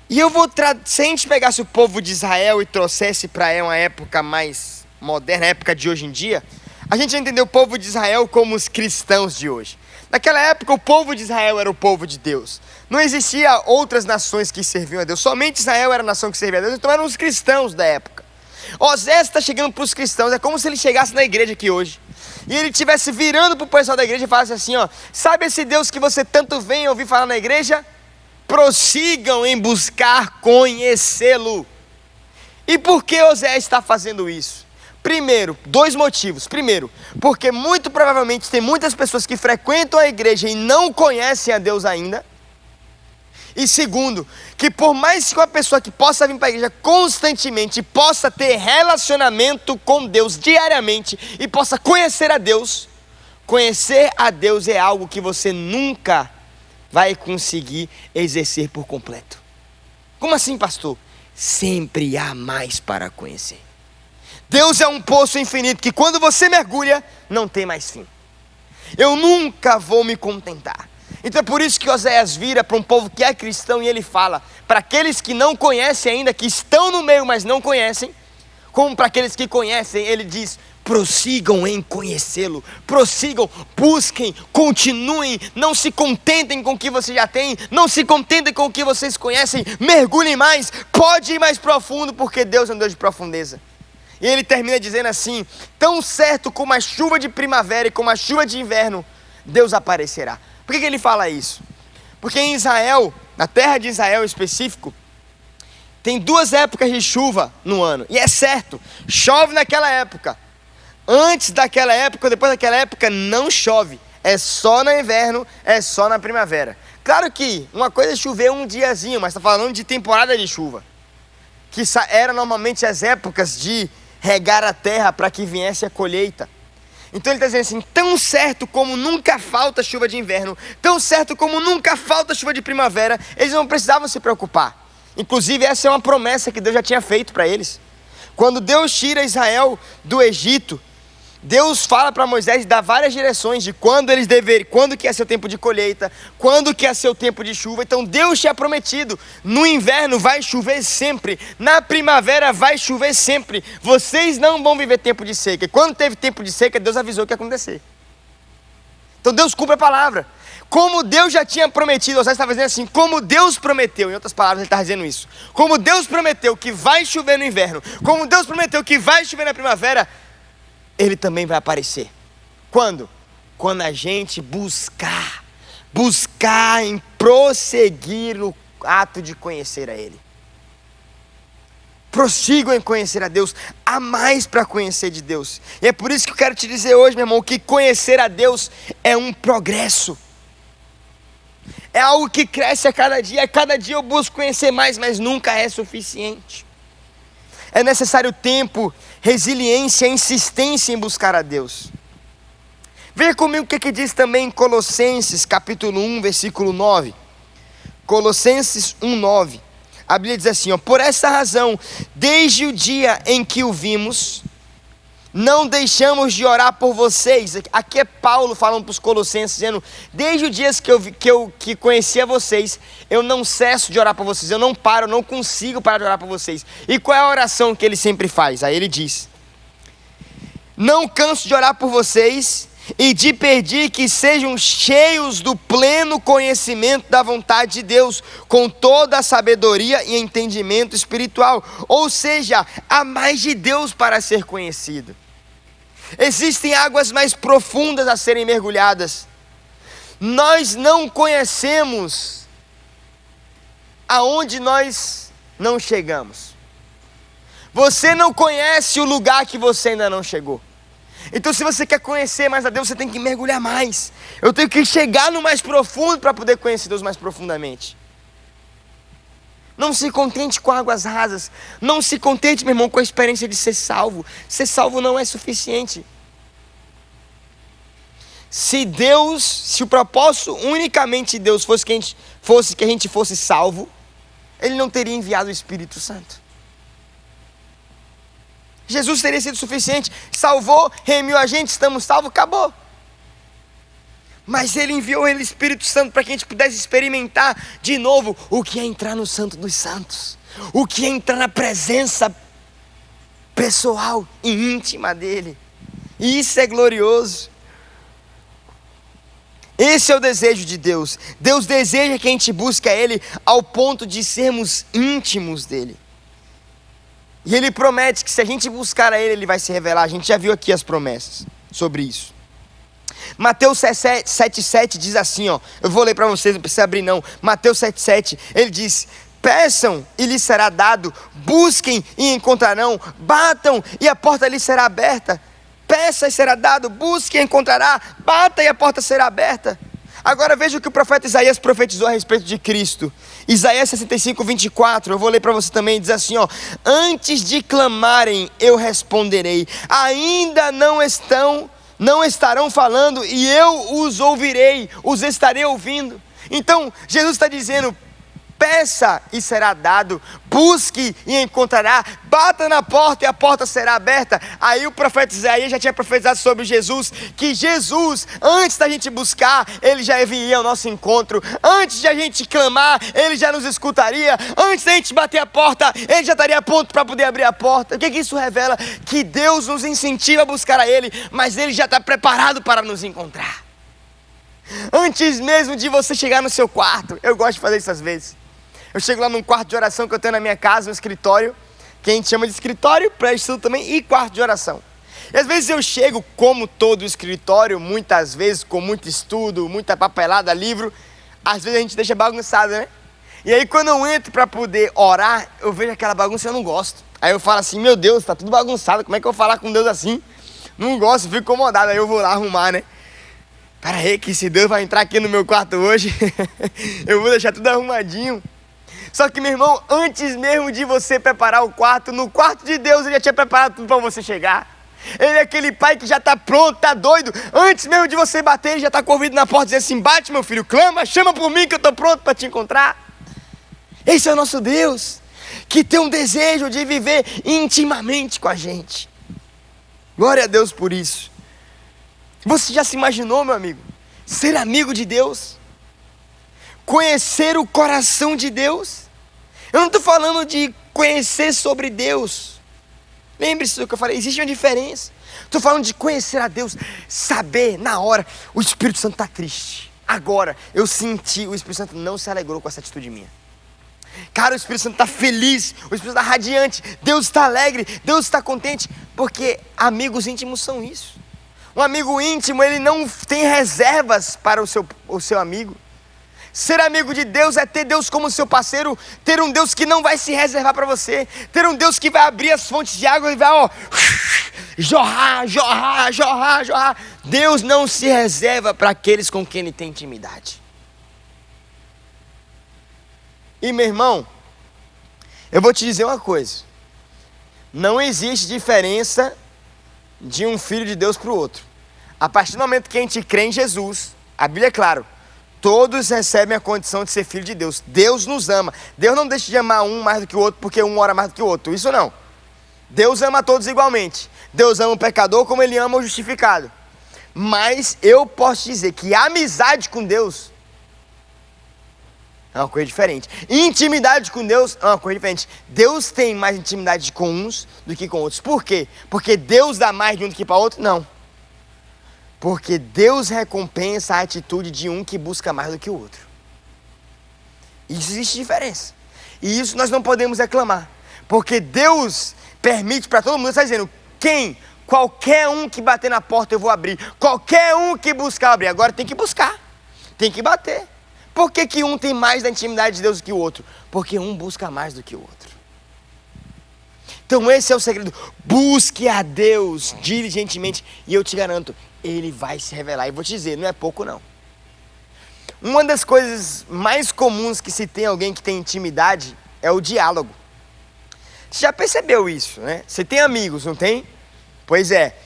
E eu vou se a gente pegasse o povo de Israel e trouxesse para uma época mais moderna, a época de hoje em dia, a gente vai entender o povo de Israel como os cristãos de hoje. Naquela época o povo de Israel era o povo de Deus. Não existia outras nações que serviam a Deus, somente Israel era a nação que servia a Deus, então eram os cristãos da época. Oséias está chegando para os cristãos, é como se ele chegasse na igreja aqui hoje. E ele estivesse virando para o pessoal da igreja e falasse assim, ó, sabe esse Deus que você tanto vem ouvir falar na igreja? Prossigam em buscar conhecê-lo. E por que Oséias está fazendo isso? Primeiro, dois motivos. Primeiro, porque muito provavelmente tem muitas pessoas que frequentam a igreja e não conhecem a Deus ainda. E segundo, que por mais que uma pessoa que possa vir para a igreja constantemente, possa ter relacionamento com Deus diariamente e possa conhecer a Deus é algo que você nunca vai conseguir exercer por completo. Como assim, pastor? Sempre há mais para conhecer. Deus é um poço infinito que quando você mergulha, não tem mais fim. Eu nunca vou me contentar. Então é por isso que Oséias vira para um povo que é cristão e ele fala, para aqueles que não conhecem ainda, que estão no meio, mas não conhecem, como para aqueles que conhecem, ele diz, prossigam em conhecê-lo, prossigam, busquem, continuem, não se contentem com o que você já tem, não se contentem com o que vocês conhecem, mergulhem mais, pode ir mais profundo, porque Deus é um Deus de profundeza. E ele termina dizendo assim, tão certo como a chuva de primavera e como a chuva de inverno, Deus aparecerá. Por que ele fala isso? Porque em Israel, na terra de Israel em específico, tem 2 épocas de chuva no ano. E é certo, chove naquela época. Antes daquela época, depois daquela época, não chove. É só no inverno, é só na primavera. Claro que uma coisa é chover um diazinho, mas está falando de temporada de chuva. Que era normalmente as épocas de regar a terra para que viesse a colheita. Então ele está dizendo assim, tão certo como nunca falta chuva de inverno, tão certo como nunca falta chuva de primavera, eles não precisavam se preocupar. Inclusive essa é uma promessa que Deus já tinha feito para eles. Quando Deus tira Israel do Egito, Deus fala para Moisés e dá várias direções de quando que ia ser o tempo de colheita, quando que ia ser o tempo de chuva. Então Deus tinha prometido, no inverno vai chover sempre, na primavera vai chover sempre, vocês não vão viver tempo de seca. E quando teve tempo de seca, Deus avisou o que ia acontecer. Então Deus cumpre a palavra. Como Deus já tinha prometido, você está dizendo assim, como Deus prometeu, em outras palavras ele está dizendo isso, como Deus prometeu que vai chover no inverno, como Deus prometeu que vai chover na primavera, ele também vai aparecer. Quando? Quando a gente buscar em prosseguir no ato de conhecer a Ele. Prossigam em conhecer a Deus, há mais para conhecer de Deus. E é por isso que eu quero te dizer hoje, meu irmão, que conhecer a Deus é um progresso. É algo que cresce a cada dia eu busco conhecer mais, mas nunca é suficiente. É necessário tempo, resiliência, insistência em buscar a Deus. Veja comigo o que diz também em Colossenses capítulo 1, versículo 9. Colossenses 1, 9. A Bíblia diz assim, ó, por essa razão, desde o dia em que o vimos, não deixamos de orar por vocês. Aqui é Paulo falando para os colossenses, dizendo, desde o dia que conhecia vocês, eu não cesso de orar por vocês, eu não consigo parar de orar por vocês. E qual é a oração que ele sempre faz? Aí ele diz, não canso de orar por vocês e de pedir que sejam cheios do pleno conhecimento da vontade de Deus, com toda a sabedoria e entendimento espiritual. Ou seja, há mais de Deus para ser conhecido. Existem águas mais profundas a serem mergulhadas. Nós não conhecemos aonde nós não chegamos. Você não conhece o lugar que você ainda não chegou. Então, se você quer conhecer mais a Deus, você tem que mergulhar mais. Eu tenho que chegar no mais profundo para poder conhecer Deus mais profundamente. Não se contente com águas rasas. Não se contente, meu irmão, com a experiência de ser salvo. Ser salvo não é suficiente. Se o propósito unicamente de Deus fosse que a gente fosse salvo, Ele não teria enviado o Espírito Santo. Jesus teria sido suficiente, salvou, remiu a gente, estamos salvos, acabou. Mas Ele enviou o Espírito Santo para que a gente pudesse experimentar de novo o que é entrar no Santo dos Santos, o que é entrar na presença pessoal e íntima dEle. E isso é glorioso. Esse é o desejo de Deus. Deus deseja que a gente busque a Ele ao ponto de sermos íntimos dEle. E Ele promete que se a gente buscar a Ele, Ele vai se revelar. A gente já viu aqui as promessas sobre isso. Mateus 7,7 diz assim, ó. Eu vou ler para vocês, não precisa abrir não. Mateus 7,7, ele diz: peçam e lhes será dado, busquem e encontrarão, batam e a porta lhes será aberta. Peça e será dado, busque e encontrará, bata e a porta será aberta. Agora veja o que o profeta Isaías profetizou a respeito de Cristo. Isaías 65, 24, eu vou ler para você também, diz assim, ó: antes de clamarem eu responderei, ainda não estarão falando e eu os ouvirei, os estarei ouvindo. Então Jesus está dizendo: peça e será dado, busque e encontrará, bata na porta e a porta será aberta. Aí o profeta Isaías já tinha profetizado sobre Jesus, que Jesus, antes da gente buscar, Ele já viria ao nosso encontro. Antes de a gente clamar, Ele já nos escutaria. Antes da gente bater a porta, Ele já estaria pronto para poder abrir a porta. O que isso revela? Que Deus nos incentiva a buscar a Ele, mas Ele já está preparado para nos encontrar. Antes mesmo de você chegar no seu quarto, eu gosto de fazer isso às vezes. Eu chego lá num quarto de oração que eu tenho na minha casa, um escritório, que a gente chama de escritório, pré-estudo também, e quarto de oração. E às vezes eu chego, como todo escritório, muitas vezes com muito estudo, muita papelada, livro, às vezes a gente deixa bagunçado, né? E aí quando eu entro para poder orar, eu vejo aquela bagunça e eu não gosto. Aí eu falo assim: meu Deus, tá tudo bagunçado, como é que eu vou falar com Deus assim? Não gosto, fico incomodado, aí eu vou lá arrumar, né? Pera aí, que se Deus vai entrar aqui no meu quarto hoje, eu vou deixar tudo arrumadinho. Só que, meu irmão, antes mesmo de você preparar o quarto, no quarto de Deus Ele já tinha preparado tudo para você chegar. Ele é aquele pai que já está pronto, está doido. Antes mesmo de você bater, Ele já está convidando na porta e diz assim: bate, meu filho, clama, chama por mim que eu estou pronto para te encontrar. Esse é o nosso Deus, que tem um desejo de viver intimamente com a gente. Glória a Deus por isso. Você já se imaginou, meu amigo, ser amigo de Deus? Conhecer o coração de Deus? Eu não estou falando de conhecer sobre Deus. Lembre-se do que eu falei, existe uma diferença. Estou falando de conhecer a Deus, saber na hora: o Espírito Santo está triste. Agora, eu senti, o Espírito Santo não se alegrou com essa atitude minha. Cara, o Espírito Santo está feliz, o Espírito está radiante, Deus está alegre, Deus está contente, porque amigos íntimos são isso. Um amigo íntimo, ele não tem reservas para o seu amigo. Ser amigo de Deus é ter Deus como seu parceiro, ter um Deus que não vai se reservar para você, ter um Deus que vai abrir as fontes de água e vai, ó, jorrar, jorrar, jorrar, jorrar. Deus não se reserva para aqueles com quem Ele tem intimidade. E, meu irmão, eu vou te dizer uma coisa: não existe diferença de um filho de Deus para o outro. A partir do momento que a gente crê em Jesus, a Bíblia é claro, todos recebem a condição de ser filho de Deus. Deus nos ama. Deus não deixa de amar um mais do que o outro porque um ora mais do que o outro. Isso não. Deus ama todos igualmente. Deus ama o pecador como Ele ama o justificado. Mas eu posso dizer que a amizade com Deus é uma coisa diferente. Intimidade com Deus é uma coisa diferente. Deus tem mais intimidade com uns do que com outros. Por quê? Porque Deus dá mais de um do que para outro? Não. Porque Deus recompensa a atitude de um que busca mais do que o outro. Isso existe diferença. E isso nós não podemos reclamar. Porque Deus permite para todo mundo. Está dizendo: qualquer um que bater na porta eu vou abrir. Qualquer um que buscar abrir. Agora tem que buscar. Tem que bater. por que um tem mais da intimidade de Deus do que o outro? Porque um busca mais do que o outro. Então esse é o segredo. Busque a Deus diligentemente. E eu te garanto, Ele vai se revelar. E vou te dizer, não é pouco não. Uma das coisas mais comuns que se tem alguém que tem intimidade é o diálogo. Você já percebeu isso, né? Você tem amigos, não tem? Pois é.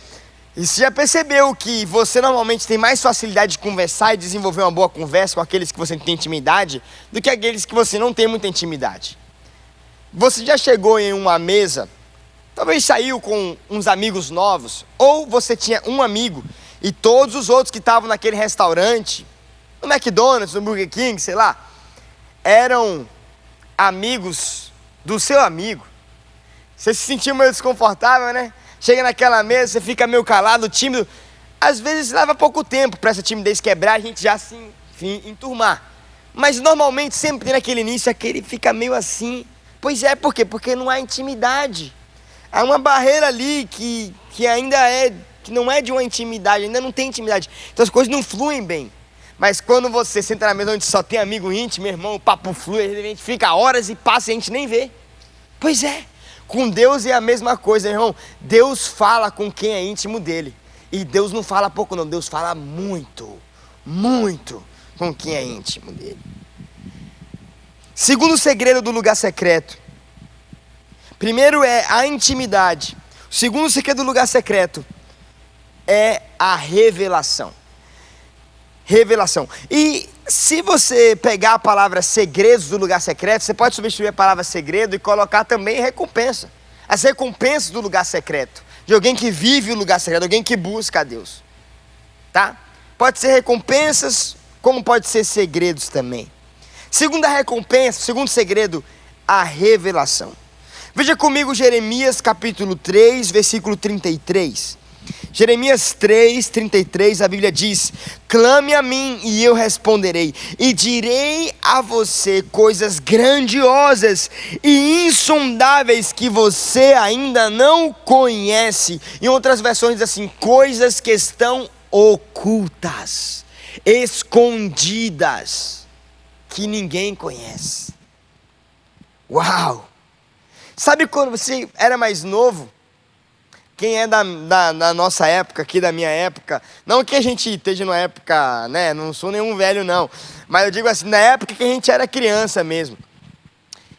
E você já percebeu que você normalmente tem mais facilidade de conversar e desenvolver uma boa conversa com aqueles que você tem intimidade do que aqueles que você não tem muita intimidade? Você já chegou em uma mesa, talvez saiu com uns amigos novos, ou você tinha um amigo e todos os outros que estavam naquele restaurante, no McDonald's, no Burger King, sei lá, eram amigos do seu amigo. Você se sentiu meio desconfortável, né? Chega naquela mesa, você fica meio calado, tímido. Às vezes leva pouco tempo para essa timidez quebrar, a gente já se enturmar. Mas normalmente sempre tem naquele início, aquele fica meio assim. Pois é, por quê? Porque não há intimidade. Há uma barreira ali que ainda que não é de uma intimidade, ainda não tem intimidade. Então as coisas não fluem bem. Mas quando você senta na mesa onde só tem amigo íntimo, meu irmão, o papo flui, a gente fica horas e passa e a gente nem vê. Pois é. Com Deus é a mesma coisa, irmão. Deus fala com quem é íntimo dele. E Deus não fala pouco não, Deus fala muito, muito com quem é íntimo dele. Segundo segredo do lugar secreto. Primeiro é a intimidade. O segundo segredo do lugar secreto é a revelação. Revelação. E se você pegar a palavra segredos do lugar secreto, você pode substituir a palavra segredo e colocar também recompensa. As recompensas do lugar secreto. De alguém que vive o lugar secreto, alguém que busca a Deus. Tá? Pode ser recompensas, como pode ser segredos também. Segunda recompensa, segundo segredo, a revelação. Veja comigo Jeremias capítulo 3, versículo 33. Jeremias 3, 33, a Bíblia diz: clame a mim e eu responderei, e direi a você coisas grandiosas e insondáveis que você ainda não conhece. Em outras versões diz assim, coisas que estão ocultas, escondidas, que ninguém conhece. Uau! Sabe quando você era mais novo? Quem é da nossa época, aqui da minha época, não que a gente esteja numa época, né, não sou nenhum velho não, mas eu digo assim, na época que a gente era criança mesmo.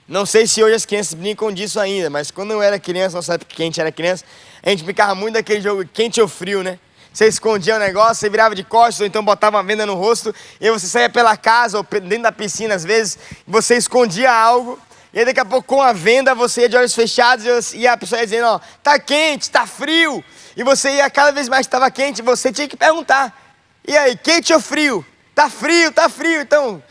Não sei se hoje as crianças brincam disso ainda, mas quando eu era criança, nossa época que a gente era criança, a gente brincava muito daquele jogo quente ou frio, né? Você escondia o negócio, você virava de costas, ou então botava uma venda no rosto, e aí você saía pela casa, ou dentro da piscina às vezes, você escondia algo. E aí daqui a pouco com a venda você ia de olhos fechados e a pessoa ia dizendo, ó, tá quente, tá frio. E você ia cada vez mais que estava quente, você tinha que perguntar. E aí, quente ou frio? Tá frio, tá frio. Então,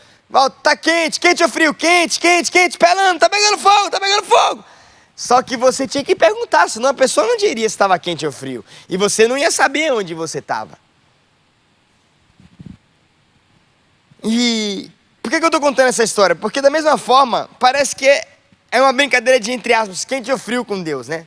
tá quente, quente ou frio? Quente, quente, quente, pelando, tá pegando fogo, tá pegando fogo. Só que você tinha que perguntar, senão a pessoa não diria se estava quente ou frio. E você não ia saber onde você estava. E por que eu estou contando essa história? Porque da mesma forma, parece que é uma brincadeira de, entre aspas, quente ou frio com Deus, né?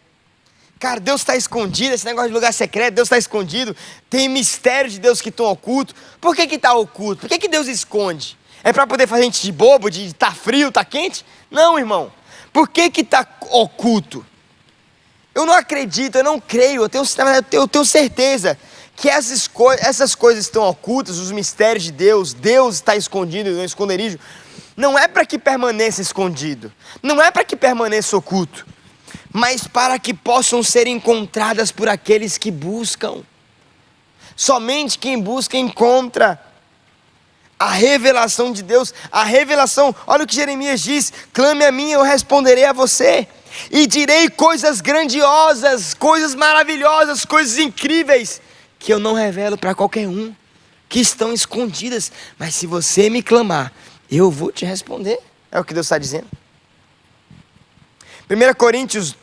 Cara, Deus está escondido, esse negócio de lugar secreto, Deus está escondido, tem mistério de Deus que estão ocultos. Por que está oculto? Por que Deus esconde? É para poder fazer a gente de bobo, de tá frio, tá quente? Não, irmão. Por que está oculto? Eu não acredito, eu não creio, eu tenho certeza que essas coisas estão ocultas, os mistérios de Deus, Deus está escondido no esconderijo, não é para que permaneça escondido, não é para que permaneça oculto, mas para que possam ser encontradas por aqueles que buscam. Somente quem busca encontra. A revelação de Deus, a revelação, olha o que Jeremias diz, clame a mim e eu responderei a você, e direi coisas grandiosas, coisas maravilhosas, coisas incríveis, que eu não revelo para qualquer um, que estão escondidas, mas se você me clamar, eu vou te responder, é o que Deus está dizendo. 1 Coríntios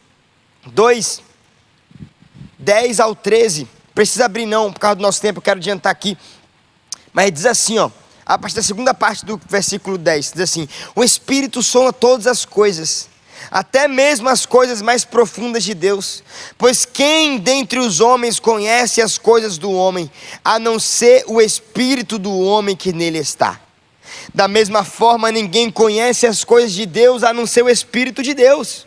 2, 10 ao 13, precisa abrir não, por causa do nosso tempo, eu quero adiantar aqui, mas diz assim, ó, a partir da segunda parte do versículo 10, diz assim, o Espírito soma todas as coisas, até mesmo as coisas mais profundas de Deus, pois quem dentre os homens conhece as coisas do homem, a não ser o Espírito do homem que nele está? Da mesma forma, ninguém conhece as coisas de Deus a não ser o Espírito de Deus.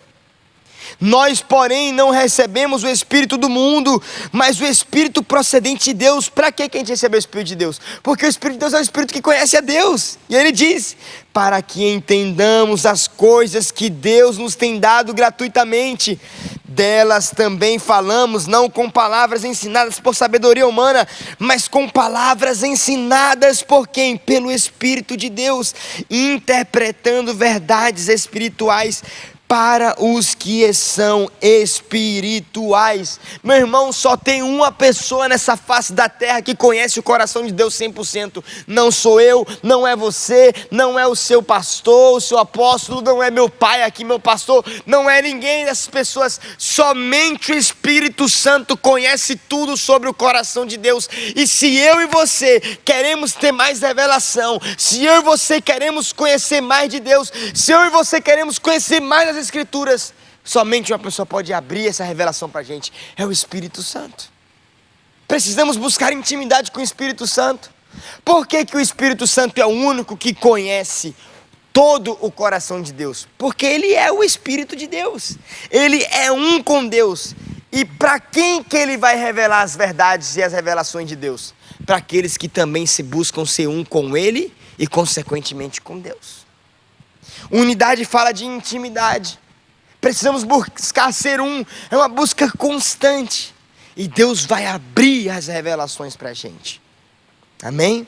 Nós, porém, não recebemos o Espírito do mundo, mas o Espírito procedente de Deus. Para que a gente recebe o Espírito de Deus? Porque o Espírito de Deus é o Espírito que conhece a Deus. E ele diz, para que entendamos as coisas que Deus nos tem dado gratuitamente. Delas também falamos, não com palavras ensinadas por sabedoria humana, mas com palavras ensinadas por quem? Pelo Espírito de Deus, interpretando verdades espirituais para os que são espirituais. Meu irmão, só tem uma pessoa nessa face da terra que conhece o coração de Deus 100%. Não sou eu, não é você, não é o seu pastor, o seu apóstolo, não é meu pai aqui, meu pastor, não é ninguém dessas pessoas. Somente o Espírito Santo conhece tudo sobre o coração de Deus. E se eu e você queremos ter mais revelação, se eu e você queremos conhecer mais de Deus, se eu e você queremos conhecer mais as Escrituras, somente uma pessoa pode abrir essa revelação para a gente, é o Espírito Santo. Precisamos buscar intimidade com o Espírito Santo. Por que o Espírito Santo é o único que conhece todo o coração de Deus? Porque ele é o Espírito de Deus, ele é um com Deus. E para quem que ele vai revelar as verdades e as revelações de Deus? Para aqueles que também se buscam ser um com ele e consequentemente com Deus. Unidade fala de intimidade. Precisamos buscar ser um. É uma busca constante. E Deus vai abrir as revelações para a gente. Amém?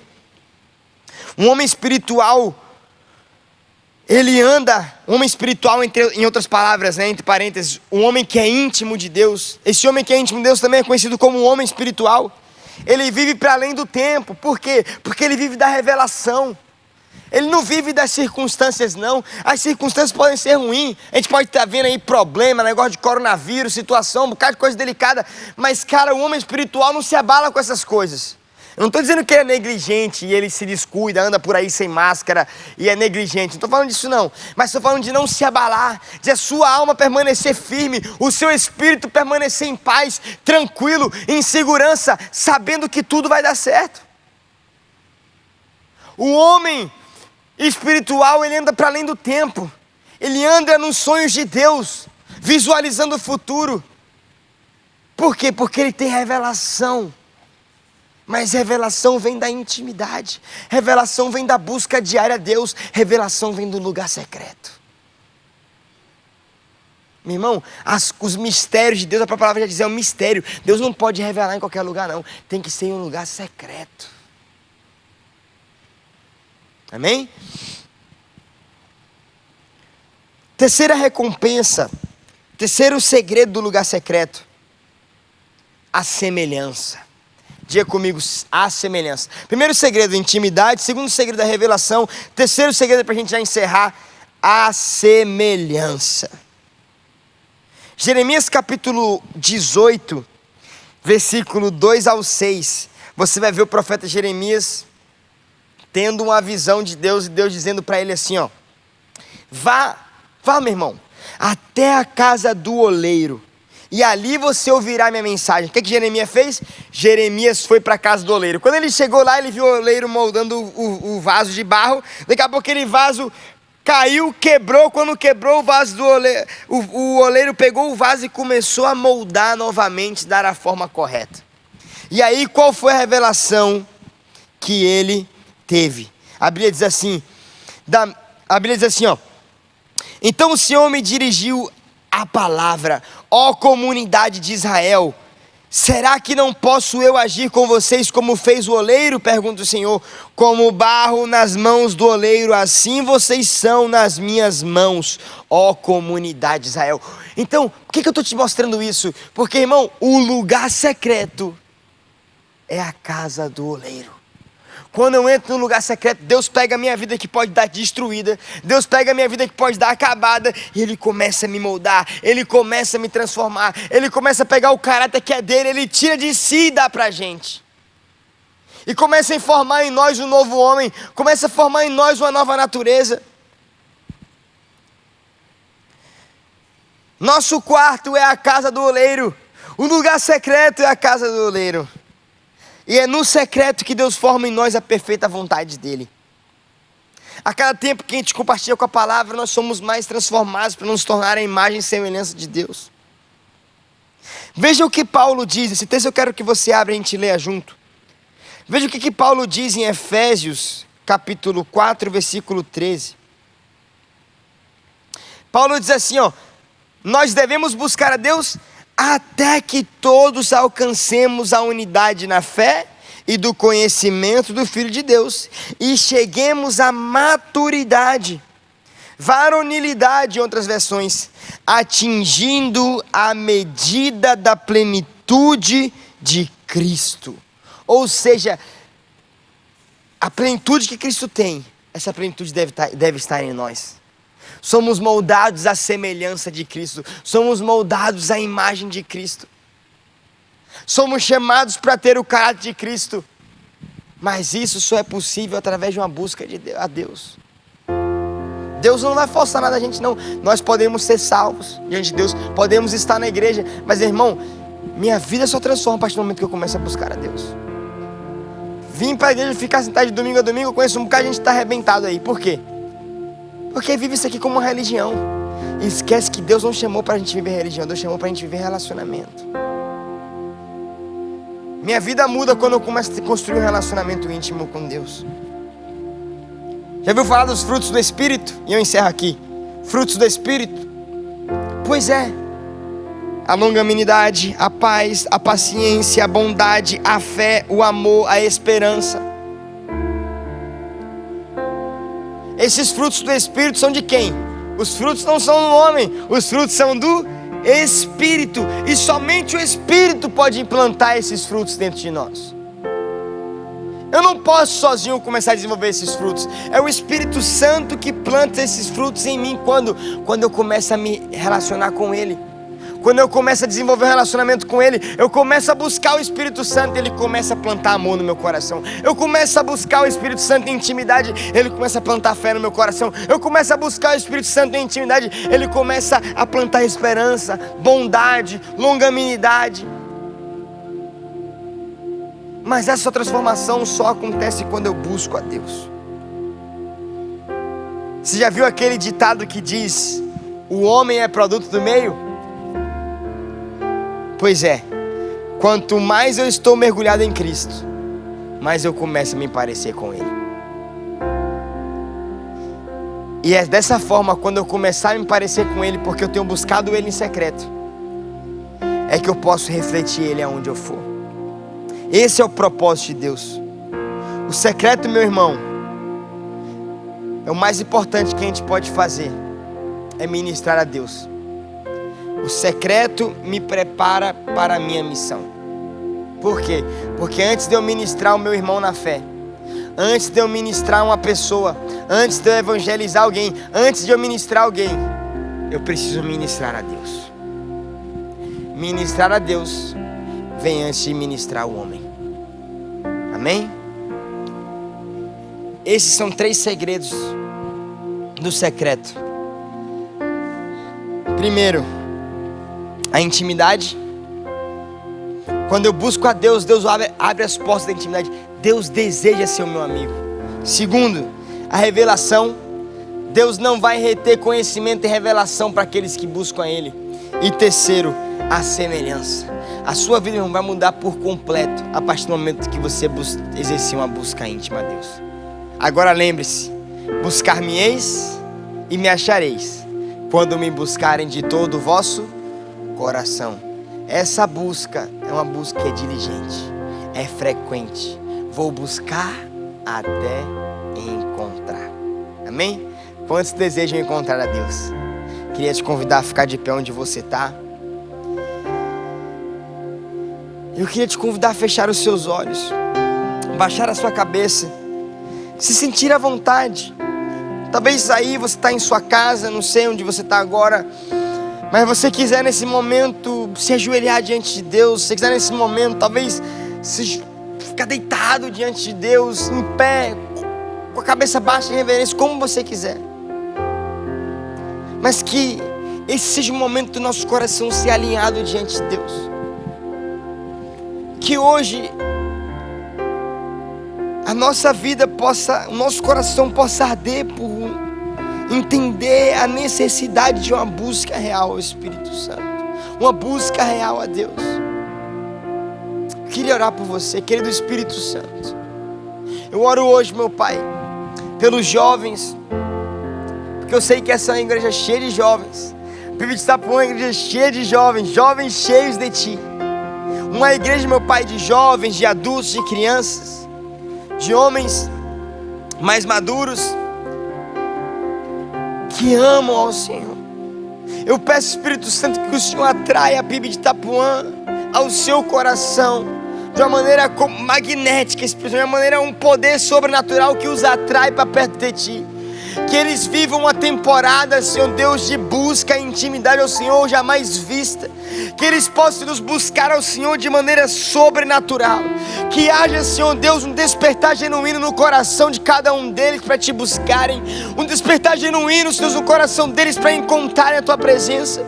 Um homem espiritual, ele anda. Um homem espiritual, em outras palavras, né, entre parênteses, um homem que é íntimo de Deus. Esse homem que é íntimo de Deus também é conhecido como um homem espiritual. Ele vive para além do tempo. Por quê? Porque ele vive da revelação. Ele não vive das circunstâncias, não. As circunstâncias podem ser ruins. A gente pode estar vendo aí problema, negócio de coronavírus, situação, um bocado de coisa delicada. Mas, cara, o homem espiritual não se abala com essas coisas. Eu não estou dizendo que ele é negligente e ele se descuida, anda por aí sem máscara e é negligente. Não estou falando disso, não. Mas estou falando de não se abalar, de a sua alma permanecer firme, o seu espírito permanecer em paz, tranquilo, em segurança, sabendo que tudo vai dar certo. O homem espiritual, ele anda para além do tempo. Ele anda nos sonhos de Deus, visualizando o futuro. Por quê? Porque ele tem revelação. Mas revelação vem da intimidade. Revelação vem da busca diária a Deus. Revelação vem do lugar secreto. Meu irmão, os mistérios de Deus, a própria palavra já diz, é um mistério. Deus não pode revelar em qualquer lugar, não. Tem que ser em um lugar secreto. Amém? Terceira recompensa, terceiro segredo do lugar secreto, a semelhança. Diga comigo, a semelhança. Primeiro segredo, intimidade. Segundo segredo, a revelação. Terceiro segredo, para a gente já encerrar, a semelhança. Jeremias capítulo 18, versículo 2 ao 6. Você vai ver o profeta Jeremias tendo uma visão de Deus, e Deus dizendo para ele assim, ó: vá meu irmão, até a casa do oleiro, e ali você ouvirá minha mensagem. O que Jeremias fez? Jeremias foi para a casa do oleiro. Quando ele chegou lá, ele viu o oleiro moldando o vaso de barro. Daqui a pouco aquele vaso caiu, quebrou. Quando quebrou o vaso do oleiro, o oleiro pegou o vaso e começou a moldar novamente, dar a forma correta. E aí, qual foi a revelação que ele teve? A Bíblia diz assim, ó: então o Senhor me dirigiu a palavra, ó comunidade de Israel, será que não posso eu agir com vocês como fez o oleiro? Pergunta o Senhor. Como barro nas mãos do oleiro, assim vocês são nas minhas mãos, ó comunidade de Israel. Então, por que eu estou te mostrando isso? Porque, irmão, o lugar secreto é a casa do oleiro. Quando eu entro no lugar secreto, Deus pega a minha vida que pode dar destruída, Deus pega a minha vida que pode dar acabada, e Ele começa a me moldar, Ele começa a me transformar, Ele começa a pegar o caráter que é dele, Ele tira de si e dá pra gente. E começa a formar em nós um novo homem, começa a formar em nós uma nova natureza. Nosso quarto é a casa do oleiro, o lugar secreto é a casa do oleiro. E é no secreto que Deus forma em nós a perfeita vontade dEle. A cada tempo que a gente compartilha com a palavra, nós somos mais transformados para nos tornar a imagem e semelhança de Deus. Veja o que Paulo diz. Esse texto eu quero que você abra e a gente leia junto. Veja o que Paulo diz em Efésios, capítulo 4, versículo 13. Paulo diz assim, ó: nós devemos buscar a Deus até que todos alcancemos a unidade na fé e do conhecimento do Filho de Deus e cheguemos à maturidade, varonilidade em outras versões, atingindo a medida da plenitude de Cristo. Ou seja, a plenitude que Cristo tem, essa plenitude deve estar em nós. Somos moldados à semelhança de Cristo, somos moldados à imagem de Cristo. Somos chamados para ter o caráter de Cristo, mas isso só é possível através de uma busca a Deus. Deus não vai forçar nada a gente, não. Nós podemos ser salvos diante de Deus, podemos estar na igreja, mas irmão, minha vida só transforma a partir do momento que eu começo a buscar a Deus. Vim para a igreja, ficar sentado de domingo a domingo, eu conheço um bocado de gente que está arrebentado aí. Por quê? Porque vive isso aqui como uma religião e esquece que Deus não chamou para a gente viver religião, Deus chamou para a gente viver relacionamento. Minha vida muda quando eu começo a construir um relacionamento íntimo com Deus. Já ouviu falar dos frutos do Espírito? E eu encerro aqui. Frutos do Espírito? Pois é. A longanimidade, a paz, a paciência, a bondade, a fé, o amor, a esperança. Esses frutos do Espírito são de quem? Os frutos não são do homem, os frutos são do Espírito. E somente o Espírito pode implantar esses frutos dentro de nós. Eu não posso sozinho começar a desenvolver esses frutos. É o Espírito Santo que planta esses frutos em mim quando eu começo a me relacionar com Ele. Quando eu começo a desenvolver um relacionamento com Ele, eu começo a buscar o Espírito Santo, Ele começa a plantar amor no meu coração. Eu começo a buscar o Espírito Santo em intimidade, Ele começa a plantar fé no meu coração. Eu começo a buscar o Espírito Santo em intimidade, Ele começa a plantar esperança, bondade, longanimidade. Mas essa transformação só acontece quando eu busco a Deus. Você já viu aquele ditado que diz: o homem é produto do meio? Pois é, quanto mais eu estou mergulhado em Cristo, mais eu começo a me parecer com Ele. E é dessa forma, quando eu começar a me parecer com Ele, porque eu tenho buscado Ele em secreto, é que eu posso refletir Ele aonde eu for. Esse é o propósito de Deus. O secreto, meu irmão, é o mais importante que a gente pode fazer, é ministrar a Deus. O secreto me prepara para a minha missão. Por quê? Porque antes de eu ministrar o meu irmão na fé, antes de eu ministrar uma pessoa, antes de eu evangelizar alguém, antes de eu ministrar alguém, eu preciso ministrar a Deus. Ministrar a Deus vem antes de ministrar o homem. Amém? Esses são 3 segredos do secreto. Primeiro, a intimidade. Quando eu busco a Deus, Deus abre as portas da intimidade. Deus deseja ser o meu amigo. Segundo, a revelação. Deus não vai reter conhecimento e revelação para aqueles que buscam a Ele. E terceiro, a semelhança. A sua vida, irmão, vai mudar por completo a partir do momento que você exercer uma busca íntima a Deus. Agora lembre-se: buscar-me-eis e me achareis, quando me buscarem de todo o vosso coração. Essa busca é uma busca diligente, é frequente. Vou buscar até encontrar. Amém? Quantos desejam encontrar a Deus? Queria te convidar a ficar de pé onde você está. Eu queria te convidar a fechar os seus olhos, baixar a sua cabeça, se sentir à vontade. Talvez aí você está em sua casa, não sei onde você está agora, mas você quiser nesse momento se ajoelhar diante de Deus, se você quiser nesse momento, talvez se ficar deitado diante de Deus, em pé, com a cabeça baixa em reverência, como você quiser. Mas que esse seja o momento do nosso coração ser alinhado diante de Deus. Que hoje a nossa vida possa, o nosso coração possa arder por entender a necessidade de uma busca real ao Espírito Santo, uma busca real a Deus. Eu queria orar por você, querido Espírito Santo. Eu oro hoje, meu Pai, pelos jovens, porque eu sei que essa é uma igreja cheia de jovens. A PIB de Itapuã é uma igreja cheia de jovens, jovens cheios de Ti. Uma igreja, meu Pai, de jovens, de adultos, de crianças, de homens mais maduros, que amam ao Senhor. Eu peço, Espírito Santo, que o Senhor atraia a PIB de Itapuã ao seu coração, de uma maneira magnética, de uma maneira, um poder sobrenatural que os atrai para perto de Ti. Que eles vivam uma temporada, Senhor Deus, de busca e intimidade ao Senhor jamais vista. Que eles possam nos buscar ao Senhor de maneira sobrenatural. Que haja, Senhor Deus, um despertar genuíno no coração de cada um deles para Te buscarem. Um despertar genuíno, Senhor, no coração deles para encontrarem a Tua presença.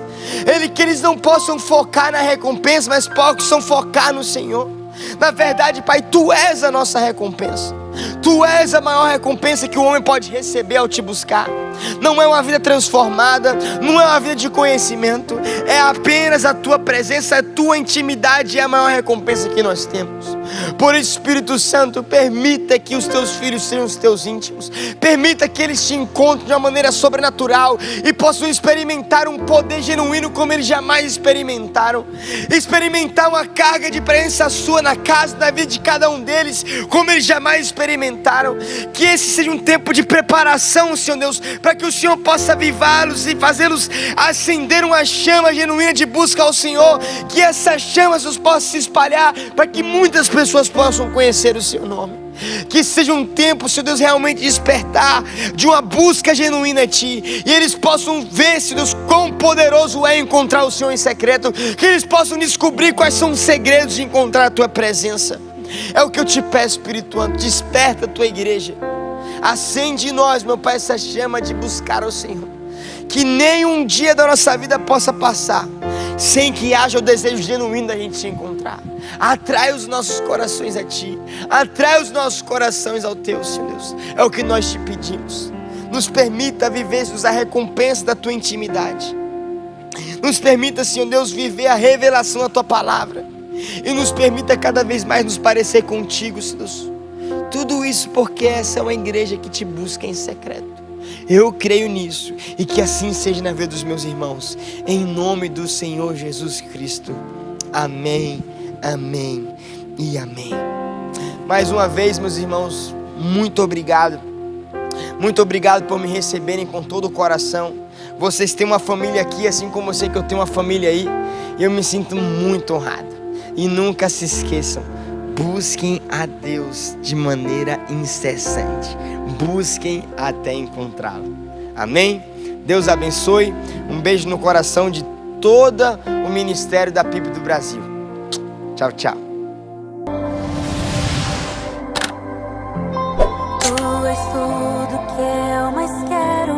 Que eles não possam focar na recompensa, mas possam focar no Senhor. Na verdade, Pai, Tu és a nossa recompensa. Tu és a maior recompensa que o homem pode receber ao Te buscar. Não é uma vida transformada, não é uma vida de conhecimento, é apenas a Tua presença, a Tua intimidade é a maior recompensa que nós temos. Por isso, Espírito Santo, permita que os Teus filhos sejam os Teus íntimos. Permita que eles Te encontrem de uma maneira sobrenatural e possam experimentar um poder genuíno como eles jamais experimentaram. Experimentar uma carga de presença Sua na casa, na vida de cada um deles, como eles jamais experimentaram. Que esse seja um tempo de preparação, Senhor Deus, para que o Senhor possa avivá-los e fazê-los acender uma chama genuína de busca ao Senhor. Que essa chama possa se espalhar para que muitas pessoas possam conhecer o Seu nome. Que seja um tempo, Senhor Deus, realmente despertar de uma busca genuína a Ti, e eles possam ver, Senhor Deus, quão poderoso é encontrar o Senhor em secreto. Que eles possam descobrir quais são os segredos de encontrar a Tua presença. É o que eu Te peço, Espírito Santo. Desperta a Tua igreja. Acende em nós, meu Pai, essa chama de buscar ao Senhor. Que nenhum dia da nossa vida possa passar sem que haja o desejo genuíno da gente Te encontrar. Atrai os nossos corações a Ti. Atrai os nossos corações ao Teu, Senhor Deus. É o que nós Te pedimos. Nos permita viver a recompensa da Tua intimidade. Nos permita, Senhor Deus, viver a revelação da Tua palavra. E nos permita cada vez mais nos parecer contigo, Senhor Deus. Tudo isso porque essa é uma igreja que Te busca em secreto. Eu creio nisso, e que assim seja na vida dos meus irmãos, em nome do Senhor Jesus Cristo. Amém, amém e amém. Mais uma vez, meus irmãos, muito obrigado. Muito obrigado por me receberem com todo o coração. Vocês têm uma família aqui, assim como eu sei que eu tenho uma família aí, e eu me sinto muito honrado. E nunca se esqueçam, busquem a Deus de maneira incessante. Busquem até encontrá-lo. Amém? Deus abençoe. Um beijo no coração de todo o ministério da PIB do Brasil. Tchau, tchau. Tu és tudo que eu mais quero.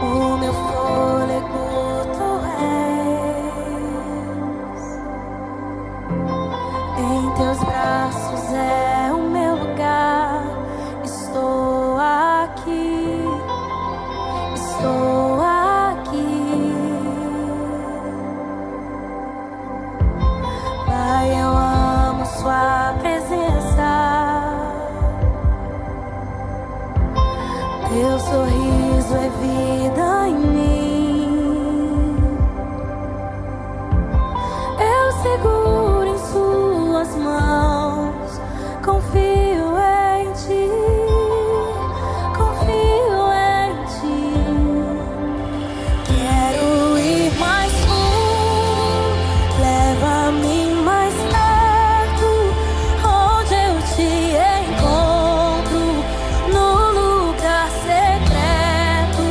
O meu fôlego Tu és. Em Teus braços é o meu lugar. Estou aqui. Estou aqui. Pai, eu amo Sua presença. Teu sorriso é vida em mim. Eu seguro em Suas mãos. Confio em Ti. Confio em Ti. Quero ir mais fundo. Leva-me mais perto, onde eu Te encontro, no lugar secreto,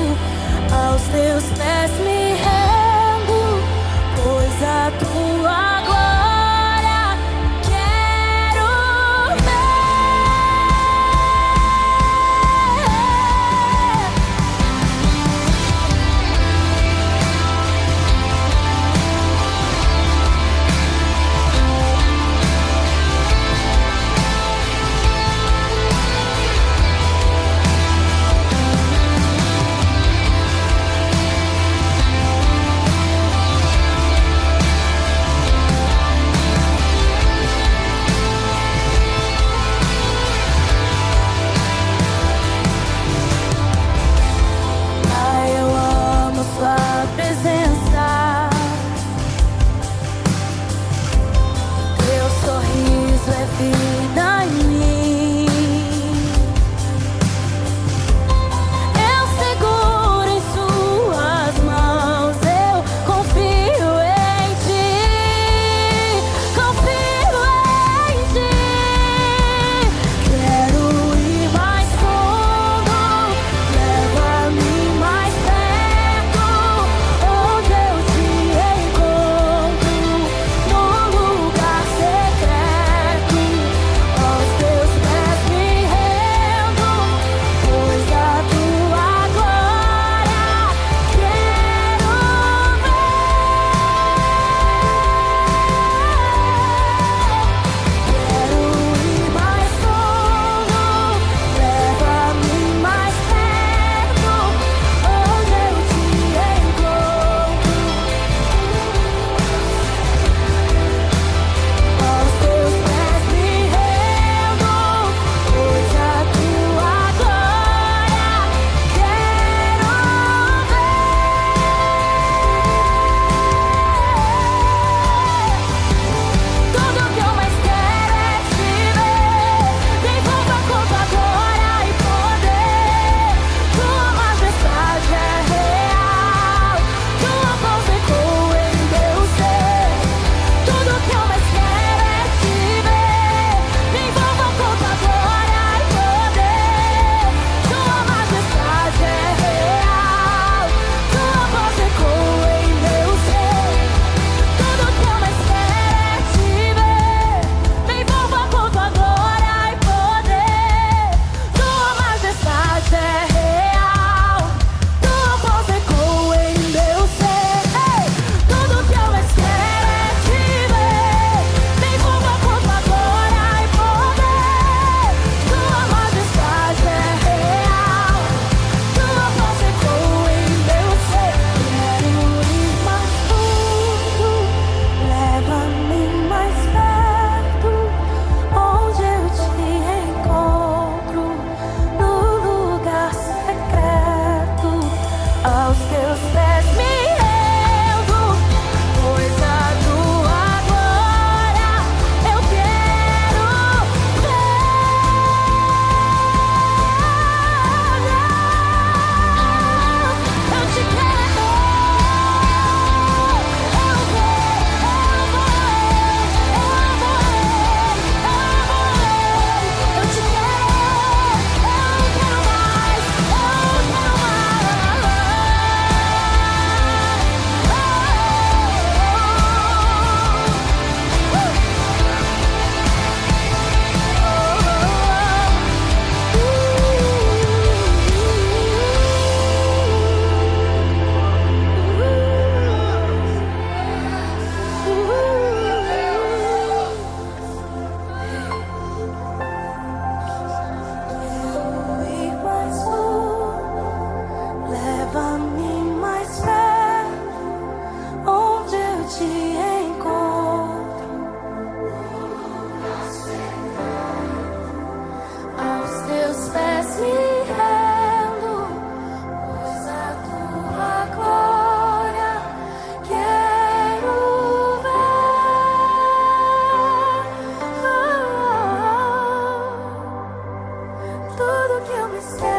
tudo que eu mais quero.